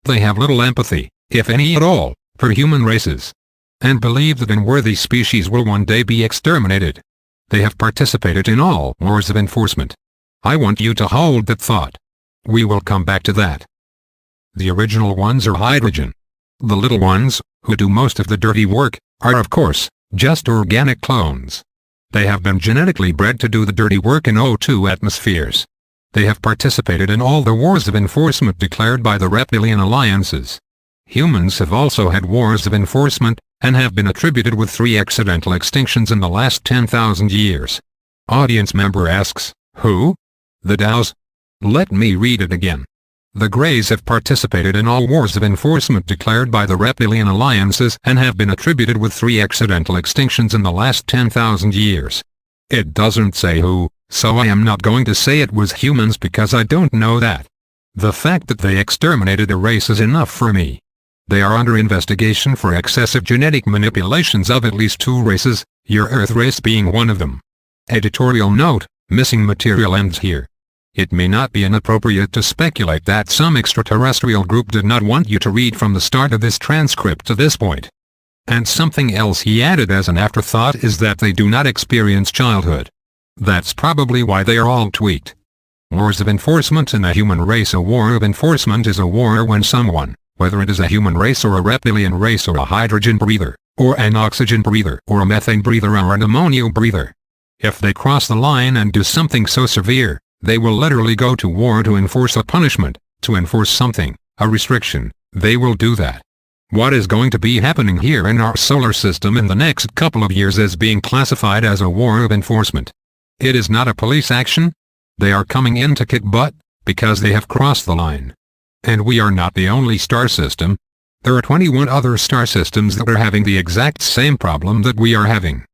They have little empathy, if any at all, for human races, and believe that unworthy species will one day be exterminated. They have participated in all wars of enforcement. I want you to hold that thought. We will come back to that. The original ones are hydrogen. The little ones, who do most of the dirty work, are of course, just organic clones. They have been genetically bred to do the dirty work in O2 atmospheres. They have participated in all the wars of enforcement declared by the reptilian alliances. Humans have also had wars of enforcement, and have been attributed with 3 accidental extinctions in the last 10,000 years. Audience member asks, who? The DAOs? Let me read it again. The Greys have participated in all wars of enforcement declared by the reptilian alliances and have been attributed with 3 accidental extinctions in the last 10,000 years. It doesn't say who, so I am not going to say it was humans because I don't know that. The fact that they exterminated a race is enough for me. They are under investigation for excessive genetic manipulations of at least 2 races, your Earth race being one of them. Editorial note, missing material ends here. It may not be inappropriate to speculate that some extraterrestrial group did not want you to read from the start of this transcript to this point. And something else he added as an afterthought is that they do not experience childhood. That's probably why they are all tweaked. Wars of enforcement in the human race. A war of enforcement is a war when someone, whether it is a human race or a reptilian race or a hydrogen breather, or an oxygen breather or a methane breather or an ammonia breather, if they cross the line and do something so severe, they will literally go to war to enforce a punishment, to enforce something, a restriction. They will do that. What is going to be happening here in our solar system in the next couple of years is being classified as a war of enforcement. It is not a police action. They are coming in to kick butt, because they have crossed the line. And we are not the only star system. There are 21 other star systems that are having the exact same problem that we are having.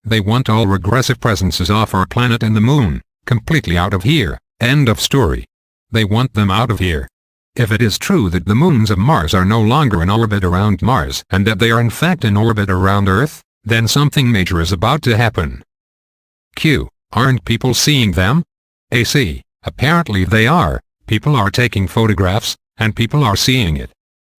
They want all regressive presences off our planet and the moon, completely out of here, end of story. They want them out of here. If it is true that the moons of Mars are no longer in orbit around Mars and that they are in fact in orbit around Earth, then something major is about to happen. Q. Aren't people seeing them? AC. Apparently they are. People are taking photographs, and people are seeing it.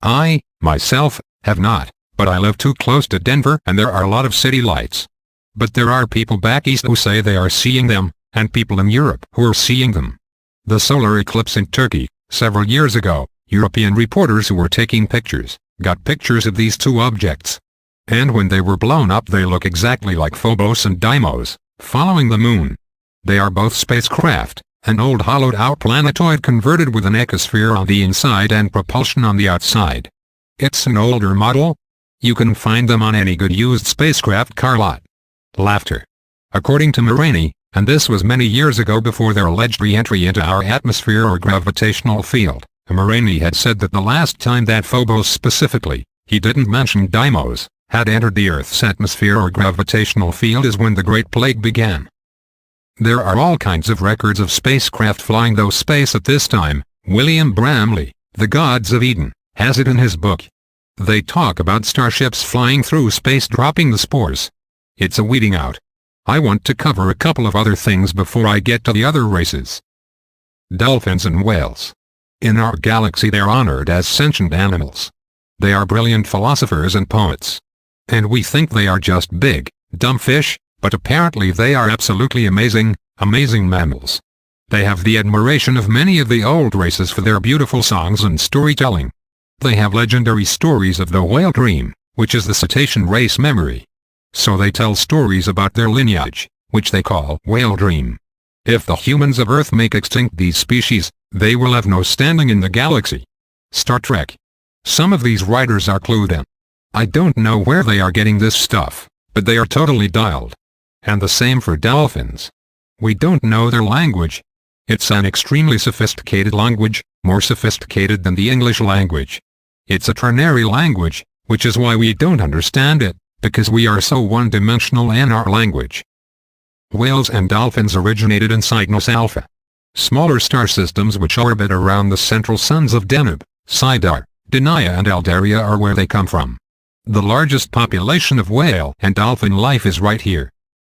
I, myself, have not, but I live too close to Denver and there are a lot of city lights. But there are people back east who say they are seeing them, and people in Europe who are seeing them. The solar eclipse in Turkey, several years ago, European reporters who were taking pictures, got pictures of these two objects. And when they were blown up they look exactly like Phobos and Deimos, following the moon. They are both spacecraft, an old hollowed-out planetoid converted with an ecosphere on the inside and propulsion on the outside. It's an older model. You can find them on any good used spacecraft car lot. Laughter. According to Morani, and this was many years ago before their alleged re-entry into our atmosphere or gravitational field, Morani had said that the last time that Phobos specifically, he didn't mention Deimos, had entered the Earth's atmosphere or gravitational field is when the Great Plague began. There are all kinds of records of spacecraft flying through space at this time. William Bramley, The Gods of Eden, has it in his book. They talk about starships flying through space dropping the spores. It's a weeding out. I want to cover a couple of other things before I get to the other races. Dolphins and whales. In our galaxy they're honored as sentient animals. They are brilliant philosophers and poets. And we think they are just big, dumb fish, but apparently they are absolutely amazing, amazing mammals. They have the admiration of many of the old races for their beautiful songs and storytelling. They have legendary stories of the whale dream, which is the cetacean race memory. So they tell stories about their lineage, which they call whale dream. If the humans of Earth make extinct these species, they will have no standing in the galaxy. Star Trek. Some of these writers are clued in. I don't know where they are getting this stuff, but they are totally dialed. And the same for dolphins. We don't know their language. It's an extremely sophisticated language, more sophisticated than the English language. It's a ternary language, which is why we don't understand it, because we are so one-dimensional in our language. Whales and dolphins originated in Cygnus Alpha. Smaller star systems which orbit around the central suns of Deneb, Sidar, Denaya and Aldaria are where they come from. The largest population of whale and dolphin life is right here.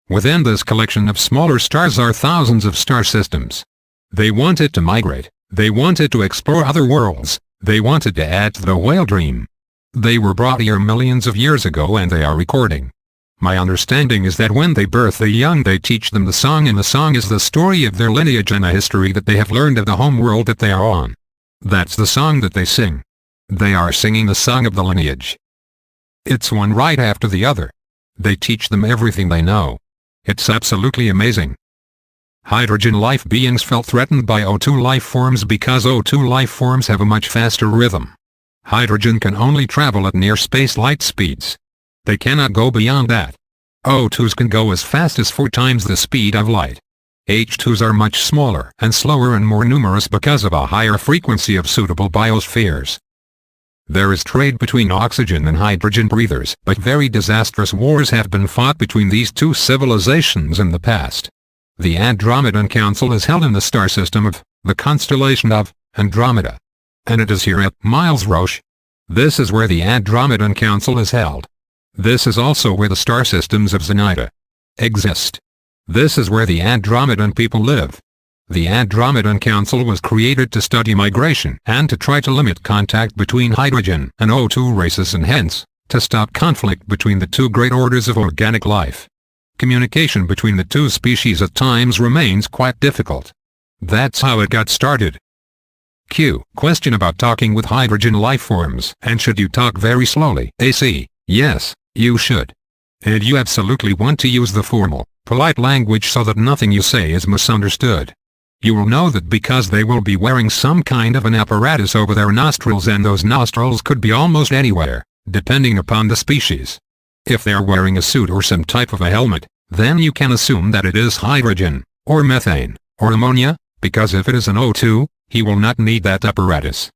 Within this collection of smaller stars are thousands of star systems. They wanted to migrate, they wanted to explore other worlds, they wanted to add to the whale dream. They were brought here millions of years ago and they are recording. My understanding is that when they birth the young they teach them the song, and the song is the story of their lineage and a history that they have learned of the home world that they are on. That's the song that they sing. They are singing the song of the lineage. It's one right after the other. They teach them everything they know. It's absolutely amazing. Hydrogen life beings felt threatened by O2 life forms because O2 life forms have a much faster rhythm. Hydrogen can only travel at near space light speeds. They cannot go beyond that. O2s can go as fast as 4 times the speed of light. H2s are much smaller and slower and more numerous because of a higher frequency of suitable biospheres. There is trade between oxygen and hydrogen breathers, but very disastrous wars have been fought between these two civilizations in the past. The Andromedan Council is held in the star system of, the constellation of, Andromeda. And it is here at Miles Roche. This is where the Andromedan Council is held. This is also where the star systems of Zenaida exist. This is where the Andromedan people live. The Andromedan Council was created to study migration and to try to limit contact between hydrogen and O2 races and hence, to stop conflict between the two great orders of organic life. Communication between the two species at times remains quite difficult. That's how it got started. Q. Question about talking with hydrogen life forms, and should you talk very slowly? AC. Yes, you should. And you absolutely want to use the formal, polite language so that nothing you say is misunderstood. You will know that because they will be wearing some kind of an apparatus over their nostrils, and those nostrils could be almost anywhere, depending upon the species. If they are wearing a suit or some type of a helmet, then you can assume that it is hydrogen, or methane, or ammonia, because if it is an O2, he will not need that apparatus.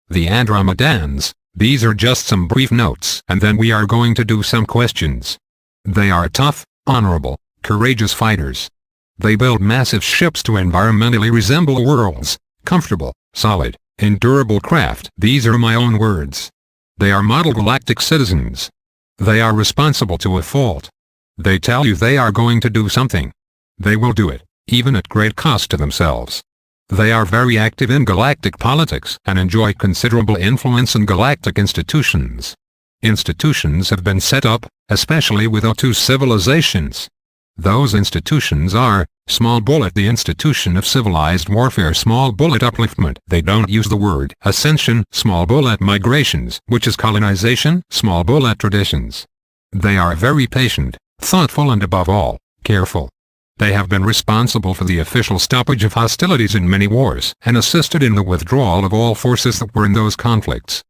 The Andromedans, these are just some brief notes, and then we are going to do some questions. They are tough, Honorable, courageous fighters. They build massive ships to environmentally resemble worlds, comfortable, solid, endurable craft. These are my own words. They are model galactic citizens. They are responsible to a fault. They tell you they are going to do something. They will do it, even at great cost to themselves. They are very active in galactic politics and enjoy considerable influence in galactic institutions. Institutions have been set up, especially with O2 civilizations. Those institutions are, Small Bullet, the institution of civilized warfare, Small Bullet upliftment. They don't use the word ascension. Small Bullet migrations, which is colonization. Small Bullet traditions. They are very patient, thoughtful, and above all, careful. They have been responsible for the official stoppage of hostilities in many wars and assisted in the withdrawal of all forces that were in those conflicts.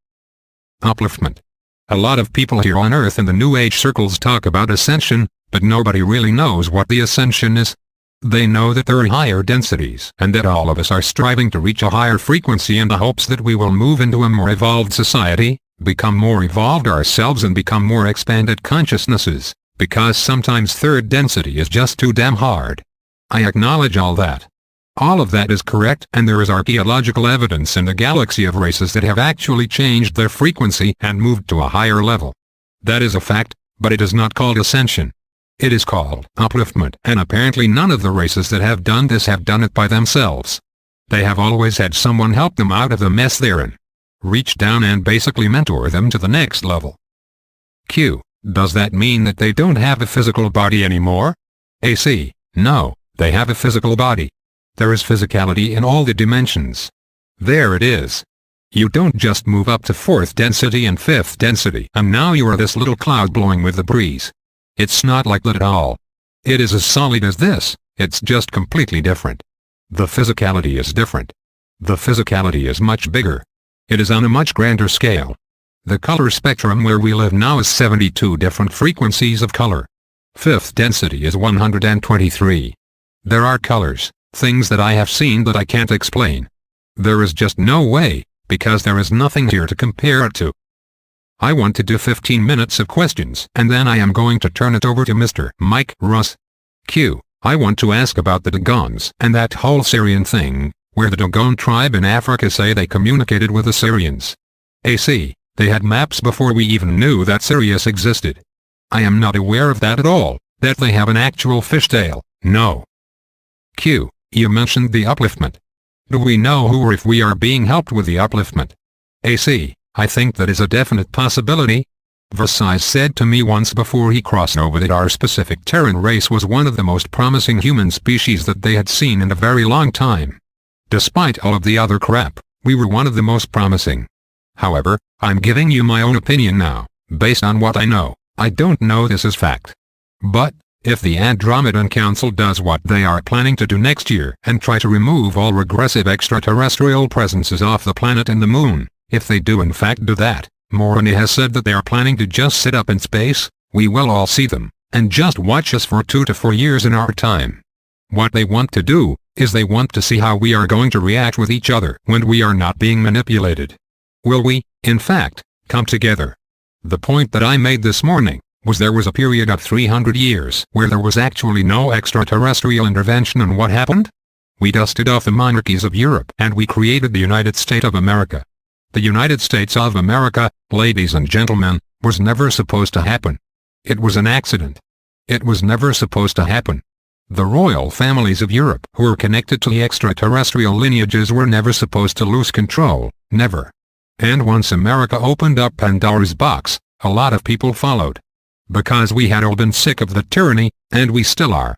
Upliftment. A lot of people here on Earth in the New Age circles talk about ascension, but nobody really knows what the ascension is. They know that there are higher densities and that all of us are striving to reach a higher frequency in the hopes that we will move into a more evolved society, become more evolved ourselves, and become more expanded consciousnesses, because sometimes third density is just too damn hard. I acknowledge all that. All of that is correct, and there is archaeological evidence in the galaxy of races that have actually changed their frequency and moved to a higher level. That is a fact, but it is not called ascension. It is called upliftment, and apparently none of the races that have done this have done it by themselves. They have always had someone help them out of the mess they're in. Reach down and basically mentor them to the next level. Q. Does that mean that they don't have a physical body anymore? AC. No, they have a physical body. There is physicality in all the dimensions. There it is. You don't just move up to 4th density and 5th density and now you are this little cloud blowing with the breeze. It's not like that at all. It is as solid as this, it's just completely different. The physicality is different. The physicality is much bigger. It is on a much grander scale. The color spectrum where we live now is 72 different frequencies of color. 5th density is 123. There are colors, things that I have seen that I can't explain. There is just no way, because there is nothing here to compare it to. I want to do 15 minutes of questions, and then I am going to turn it over to Mr. Mike Russ. Q. I want to ask about the Dogons and that whole Syrian thing, where the Dogon tribe in Africa say they communicated with the Syrians. AC. They had maps before we even knew that Sirius existed. I am not aware of that at all, that they have an actual fishtail, no. Q. You mentioned the upliftment. Do we know who or if we are being helped with the upliftment? AC. I think that is a definite possibility. Versailles said to me once before he crossed over that our specific Terran race was one of the most promising human species that they had seen in a very long time. Despite all of the other crap, we were one of the most promising. However, I'm giving you my own opinion now, based on what I know. I don't know this as fact. But, if the Andromedan Council does what they are planning to do next year and try to remove all regressive extraterrestrial presences off the planet and the moon, if they do in fact do that, Moroni has said that they are planning to just sit up in space, we will all see them, and just watch us for 2 to 4 years in our time. What they want to do, is they want to see how we are going to react with each other when we are not being manipulated. Will we, in fact, come together? The point that I made this morning, was there was a period of 300 years where there was actually no extraterrestrial intervention, and what happened? We dusted off the monarchies of Europe and we created the United States of America. The United States of America, ladies and gentlemen, was never supposed to happen. It was an accident. It was never supposed to happen. The royal families of Europe who were connected to the extraterrestrial lineages were never supposed to lose control, never. And once America opened up Pandora's box, a lot of people followed. Because we had all been sick of the tyranny, and we still are.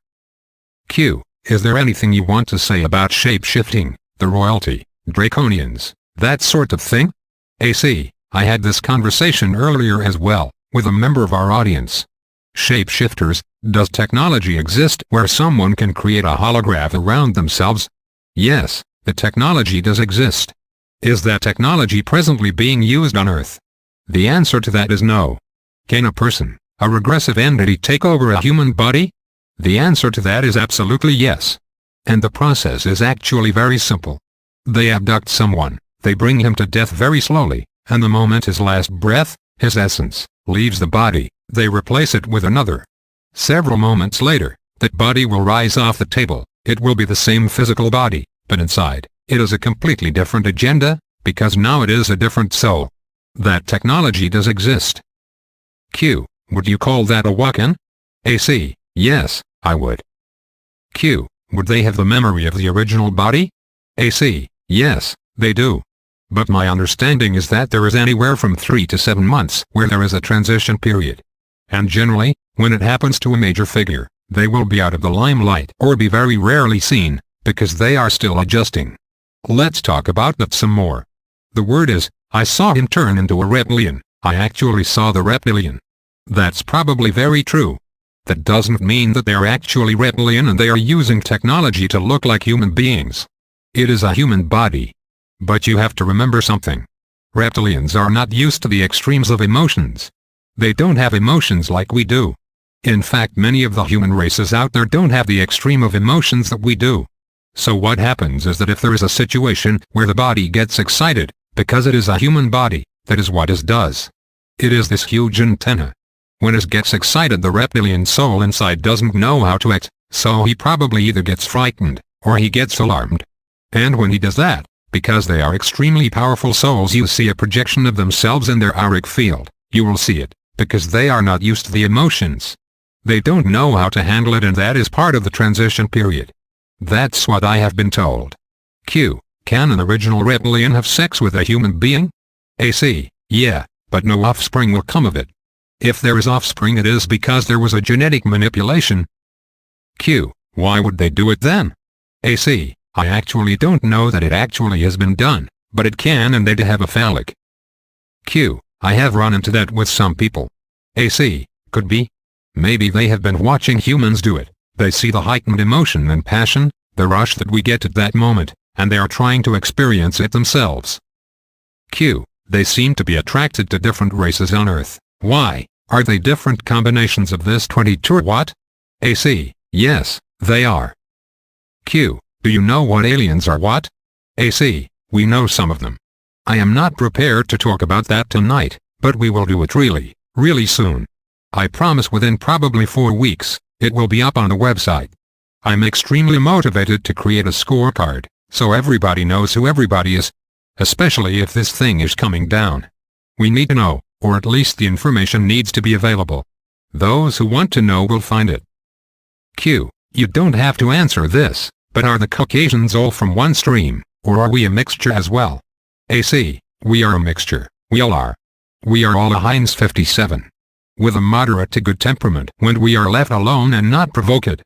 Q. Is there anything you want to say about shape-shifting, the royalty, draconians, that sort of thing? AC. I had this conversation earlier as well, with a member of our audience. Shape-shifters, does technology exist where someone can create a holograph around themselves? Yes, the technology does exist. Is that technology presently being used on Earth? The answer to that is no. Can a person, a regressive entity, take over a human body? The answer to that is absolutely yes. And the process is actually very simple. They abduct someone, they bring him to death very slowly, and the moment his last breath, his essence, leaves the body, they replace it with another. Several moments later, that body will rise off the table. It will be the same physical body, but inside, it is a completely different agenda, because now it is a different soul. That technology does exist. Q. Would you call that a walk-in? AC. Yes, I would. Q. Would they have the memory of the original body? AC. Yes, they do. But my understanding is that there is anywhere from 3 to 7 months where there is a transition period. And generally, when it happens to a major figure, they will be out of the limelight or be very rarely seen, because they are still adjusting. Let's talk about that some more. The word is, I saw him turn into a reptilian. I actually saw the reptilian. That's probably very true. That doesn't mean that they are actually reptilian and they are using technology to look like human beings. It is a human body. But you have to remember something. Reptilians are not used to the extremes of emotions. They don't have emotions like we do. In fact, many of the human races out there don't have the extreme of emotions that we do. So what happens is that if there is a situation where the body gets excited, because it is a human body, that is what it does. It is this huge antenna. When it gets excited, the reptilian soul inside doesn't know how to act, so he probably either gets frightened, or he gets alarmed. And when he does that, because they are extremely powerful souls, you see a projection of themselves in their auric field. You will see it, because they are not used to the emotions. They don't know how to handle it, and that is part of the transition period. That's what I have been told. Q. Can an original reptilian have sex with a human being? AC. Yeah, but no offspring will come of it. If there is offspring, it is because there was a genetic manipulation. Q. Why would they do it then? AC. I actually don't know that it actually has been done, but it can, and they do have a phallic. Q. I have run into that with some people. AC. Could be. Maybe they have been watching humans do it. They see the heightened emotion and passion, the rush that we get at that moment, and they are trying to experience it themselves. Q. They seem to be attracted to different races on Earth. Why? Are they different combinations of this 22 or what? AC. Yes, they are. Q. Do you know what aliens are what? AC. We know some of them. I am not prepared to talk about that tonight, but we will do it really soon. I promise within probably 4 weeks, it will be up on the website. I'm extremely motivated to create a scorecard, so everybody knows who everybody is. Especially if this thing is coming down. We need to know, or at least the information needs to be available. Those who want to know will find it. Q. You don't have to answer this, but are the Caucasians all from one stream, or are we a mixture as well? AC. We are a mixture. We all are. We are all a Heinz 57. With a moderate to good temperament when we are left alone and not provoked.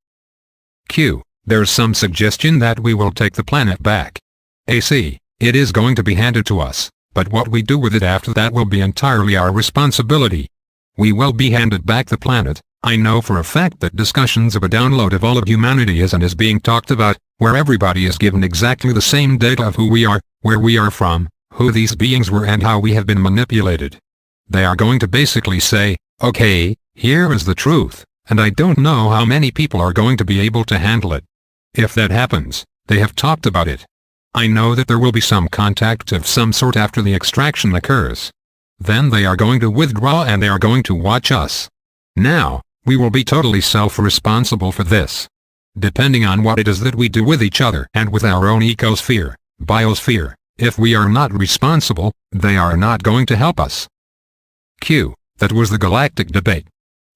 Q. There's some suggestion that we will take the planet back. AC. It is going to be handed to us, but what we do with it after that will be entirely our responsibility. We will be handed back the planet. I know for a fact that discussions of a download of all of humanity is being talked about, where everybody is given exactly the same data of who we are, where we are from, who these beings were, and how we have been manipulated. They are going to basically say, okay, here is the truth, and I don't know how many people are going to be able to handle it. If that happens, they have talked about it. I know that there will be some contact of some sort after the extraction occurs. Then they are going to withdraw and they are going to watch us. Now, we will be totally self-responsible for this. Depending on what it is that we do with each other and with our own ecosphere, biosphere, if we are not responsible, they are not going to help us. Q. That was the Galactic debate.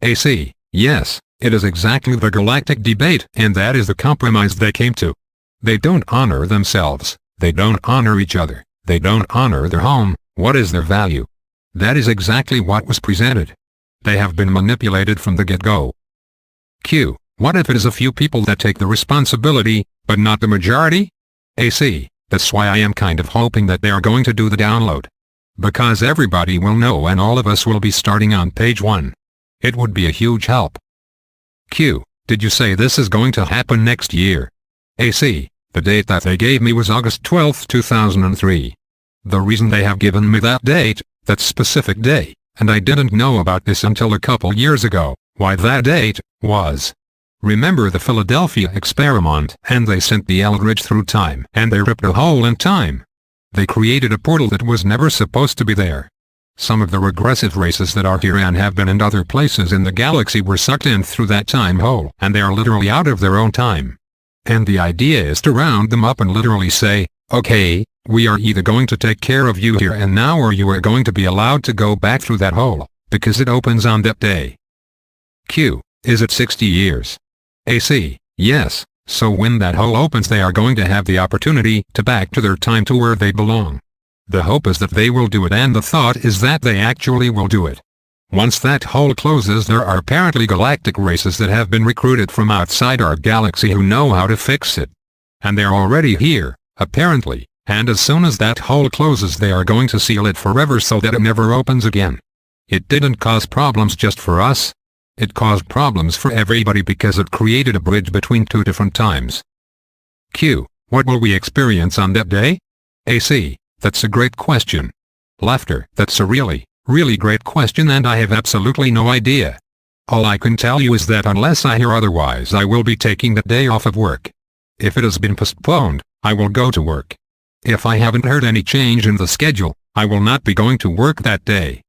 AC. Yes, it is exactly the Galactic debate, and that is the compromise they came to. They don't honor themselves, they don't honor each other, they don't honor their home. What is their value? That is exactly what was presented. They have been manipulated from the get-go. Q. What if it is a few people that take the responsibility, but not the majority? AC. That's why I am kind of hoping that they are going to do the download. Because everybody will know and all of us will be starting on page 1. It would be a huge help. Q. Did you say this is going to happen next year? AC. The date that they gave me was August 12, 2003. The reason they have given me that date, that specific day, and I didn't know about this until a couple years ago, why that date, was. Remember the Philadelphia experiment, and they sent the Eldridge through time, and they ripped a hole in time. They created a portal that was never supposed to be there. Some of the regressive races that are here and have been in other places in the galaxy were sucked in through that time hole, and they are literally out of their own time. And the idea is to round them up and literally say, okay, we are either going to take care of you here and now, or you are going to be allowed to go back through that hole, because it opens on that day. Q. Is it 60 years? AC. Yes, so when that hole opens they are going to have the opportunity to back to their time to where they belong. The hope is that they will do it, and the thought is that they actually will do it. Once that hole closes, there are apparently galactic races that have been recruited from outside our galaxy who know how to fix it. And they're already here, apparently, and as soon as that hole closes they are going to seal it forever so that it never opens again. It didn't cause problems just for us. It caused problems for everybody because it created a bridge between two different times. Q. What will we experience on that day? AC. That's a great question. Laughter. That's a really great question, and I have absolutely no idea. All I can tell you is that unless I hear otherwise I will be taking that day off of work. If it has been postponed, I will go to work. If I haven't heard any change in the schedule, I will not be going to work that day.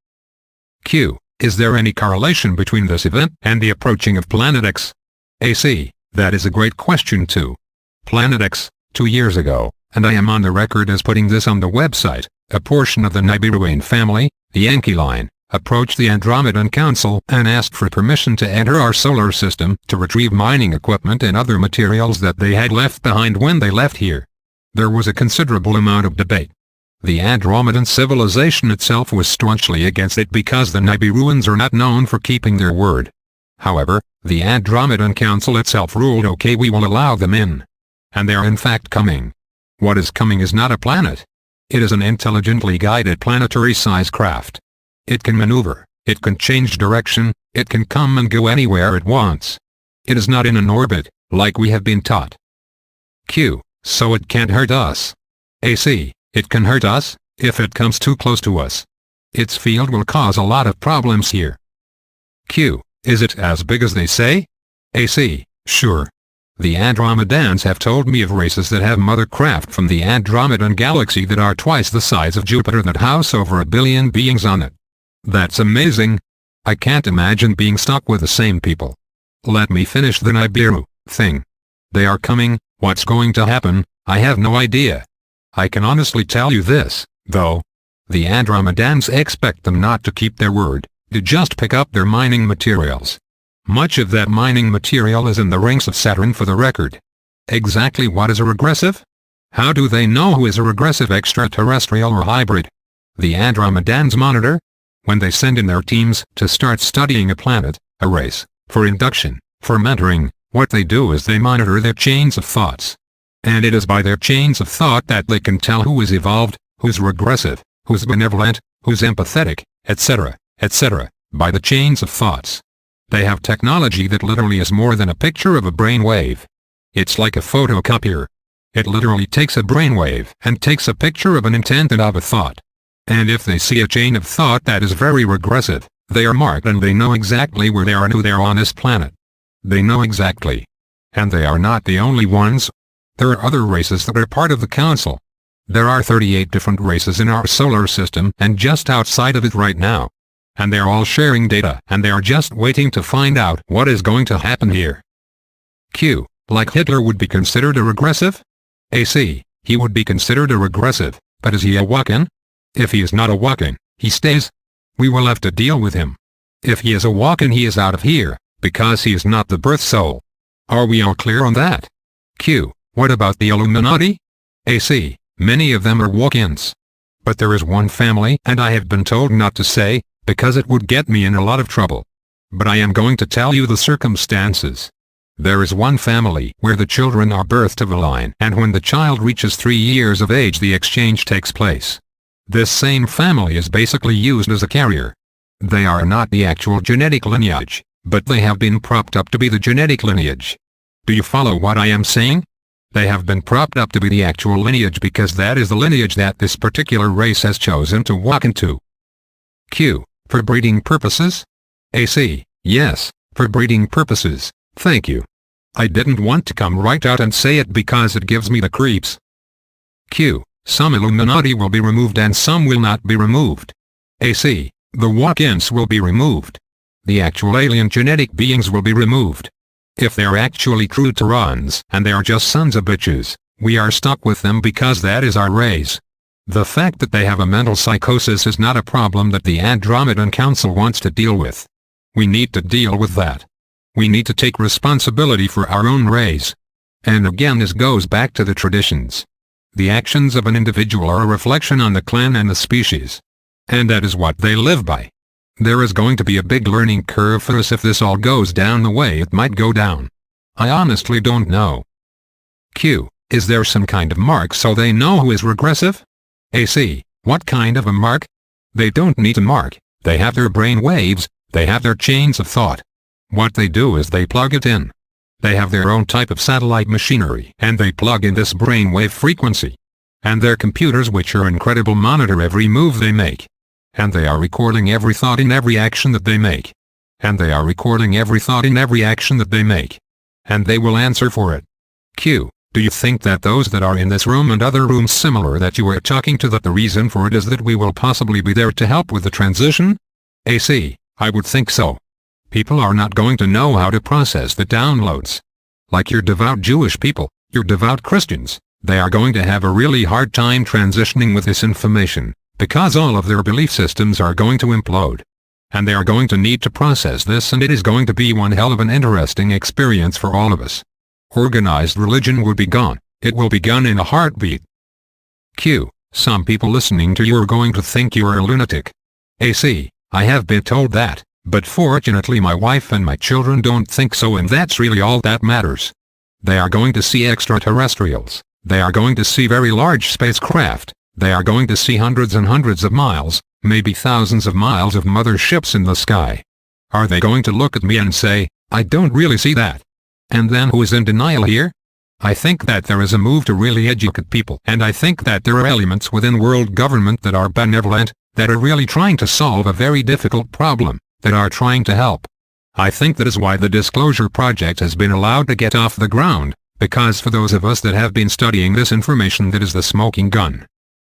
Q. Is there any correlation between this event and the approaching of Planet X? AC. That is a great question too. Planet X, 2 years ago, and I am on the record as putting this on the website, a portion of the Nibiruan family, the Yankee line, approached the Andromedan Council and asked for permission to enter our solar system to retrieve mining equipment and other materials that they had left behind when they left here. There was a considerable amount of debate. The Andromedan civilization itself was staunchly against it because the Nibiruans are not known for keeping their word. However, the Andromedan Council itself ruled okay, we will allow them in. And they are in fact coming. What is coming is not a planet. It is an intelligently guided planetary-size craft. It can maneuver, it can change direction, it can come and go anywhere it wants. It is not in an orbit, like we have been taught. Q. So it can't hurt us. AC. It can hurt us, if it comes too close to us. Its field will cause a lot of problems here. Q. Is it as big as they say? AC. Sure. The Andromedans have told me of races that have mother craft from the Andromedan galaxy that are twice the size of Jupiter that house over 1 billion beings on it. That's amazing. I can't imagine being stuck with the same people. Let me finish the Nibiru thing. They are coming. What's going to happen? I have no idea. I can honestly tell you this, though. The Andromedans expect them not to keep their word, to just pick up their mining materials. Much of that mining material is in the rings of Saturn, for the record. Exactly what is a regressive? How do they know who is a regressive extraterrestrial or hybrid? The Andromedans monitor? When they send in their teams to start studying a planet, a race, for induction, for mentoring, what they do is they monitor their chains of thoughts. And it is by their chains of thought that they can tell who is evolved, who's regressive, who's benevolent, who's empathetic, etc., etc., by the chains of thoughts. They have technology that literally is more than a picture of a brainwave. It's like a photocopier. It literally takes a brainwave and takes a picture of an intent and of a thought. And if they see a chain of thought that is very regressive, they are marked and they know exactly where they are and who they are on this planet. They know exactly. And they are not the only ones. There are other races that are part of the council. There are 38 different races in our solar system and just outside of it right now. And they are all sharing data, and they are just waiting to find out what is going to happen here. Q. Like Hitler would be considered a regressive? AC. He would be considered a regressive, but is he a walk-in? If he is not a walk-in, he stays. We will have to deal with him. If he is a walk-in, he is out of here, because he is not the birth soul. Are we all clear on that? Q. What about the Illuminati? AC. Many of them are walk-ins. But there is one family, and I have been told not to say, because it would get me in a lot of trouble. But I am going to tell you the circumstances. There is one family where the children are birthed of a line, and when the child reaches 3 years of age the exchange takes place. This same family is basically used as a carrier. They are not the actual genetic lineage, but they have been propped up to be the genetic lineage. Do you follow what I am saying? They have been propped up to be the actual lineage because that is the lineage that this particular race has chosen to walk into. Q. For breeding purposes? AC. Yes, for breeding purposes, thank you. I didn't want to come right out and say it because it gives me the creeps. Q. Some Illuminati will be removed and some will not be removed. AC, the walk-ins will be removed. The actual alien genetic beings will be removed. If they're actually true Terrans and they are just sons of bitches, we are stuck with them because that is our race. The fact that they have a mental psychosis is not a problem that the Andromedan Council wants to deal with. We need to deal with that. We need to take responsibility for our own race. And again, this goes back to the traditions. The actions of an individual are a reflection on the clan and the species. And that is what they live by. There is going to be a big learning curve for us if this all goes down the way it might go down. I honestly don't know. Q. Is there some kind of mark so they know who is regressive? AC. What kind of a mark? They don't need a mark. They have their brain waves. They have their chains of thought. What they do is they plug it in. They have their own type of satellite machinery and they plug in this brainwave frequency. And their computers, which are incredible, monitor every move they make. And they are recording every thought in every action that they make. And they are recording every thought in every action that they make. And they will answer for it. Q. Do you think that those that are in this room and other rooms similar that you are talking to, that the reason for it is that we will possibly be there to help with the transition? AC. I would think so. People are not going to know how to process the downloads. Like your devout Jewish people, your devout Christians, they are going to have a really hard time transitioning with this information, because all of their belief systems are going to implode. And they are going to need to process this, and it is going to be one hell of an interesting experience for all of us. Organized religion will be gone. It will be gone in a heartbeat. Q. Some people listening to you are going to think you are a lunatic. AC. I have been told that, but fortunately my wife and my children don't think so, and that's really all that matters. They are going to see extraterrestrials. They are going to see very large spacecraft. They are going to see hundreds and hundreds of miles, maybe thousands of miles of motherships in the sky. Are they going to look at me and say, I don't really see that? And then who is in denial here? I think that there is a move to really educate people, and I think that there are elements within world government that are benevolent, that are really trying to solve a very difficult problem, that are trying to help. I think that is why the Disclosure Project has been allowed to get off the ground, because for those of us that have been studying this information, that is the smoking gun.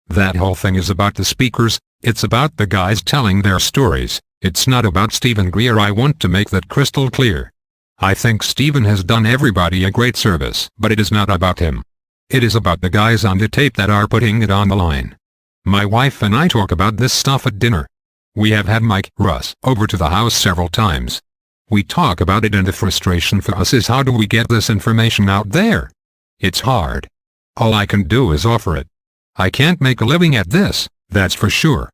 That whole thing is about the speakers, it's about the guys telling their stories, it's not about Stephen Greer. I want to make that crystal clear. I think Stephen has done everybody a great service, but it is not about him. It is about the guys on the tape that are putting it on the line. My wife and I talk about this stuff at dinner. We have had Mike Russ over to the house several times. We talk about it, and the frustration for us is, how do we get this information out there? It's hard. All I can do is offer it. I can't make a living at this, that's for sure.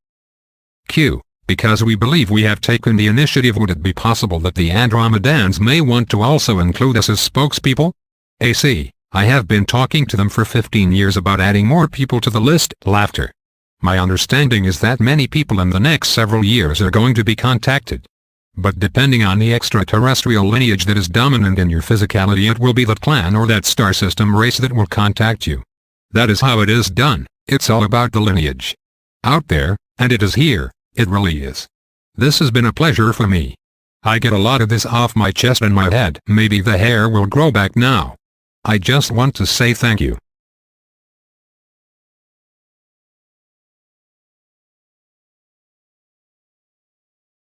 Q. Because we believe we have taken the initiative, would it be possible that the Andromedans may want to also include us as spokespeople? AC. I have been talking to them for 15 years about adding more people to the list. Laughter. My understanding is that many people in the next several years are going to be contacted. But depending on the extraterrestrial lineage that is dominant in your physicality, it will be that clan or that star system race that will contact you. That is how it is done. It's all about the lineage. Out there, and it is here. It really is. This has been a pleasure for me. I get a lot of this off my chest and my head. Maybe the hair will grow back now. I just want to say thank you.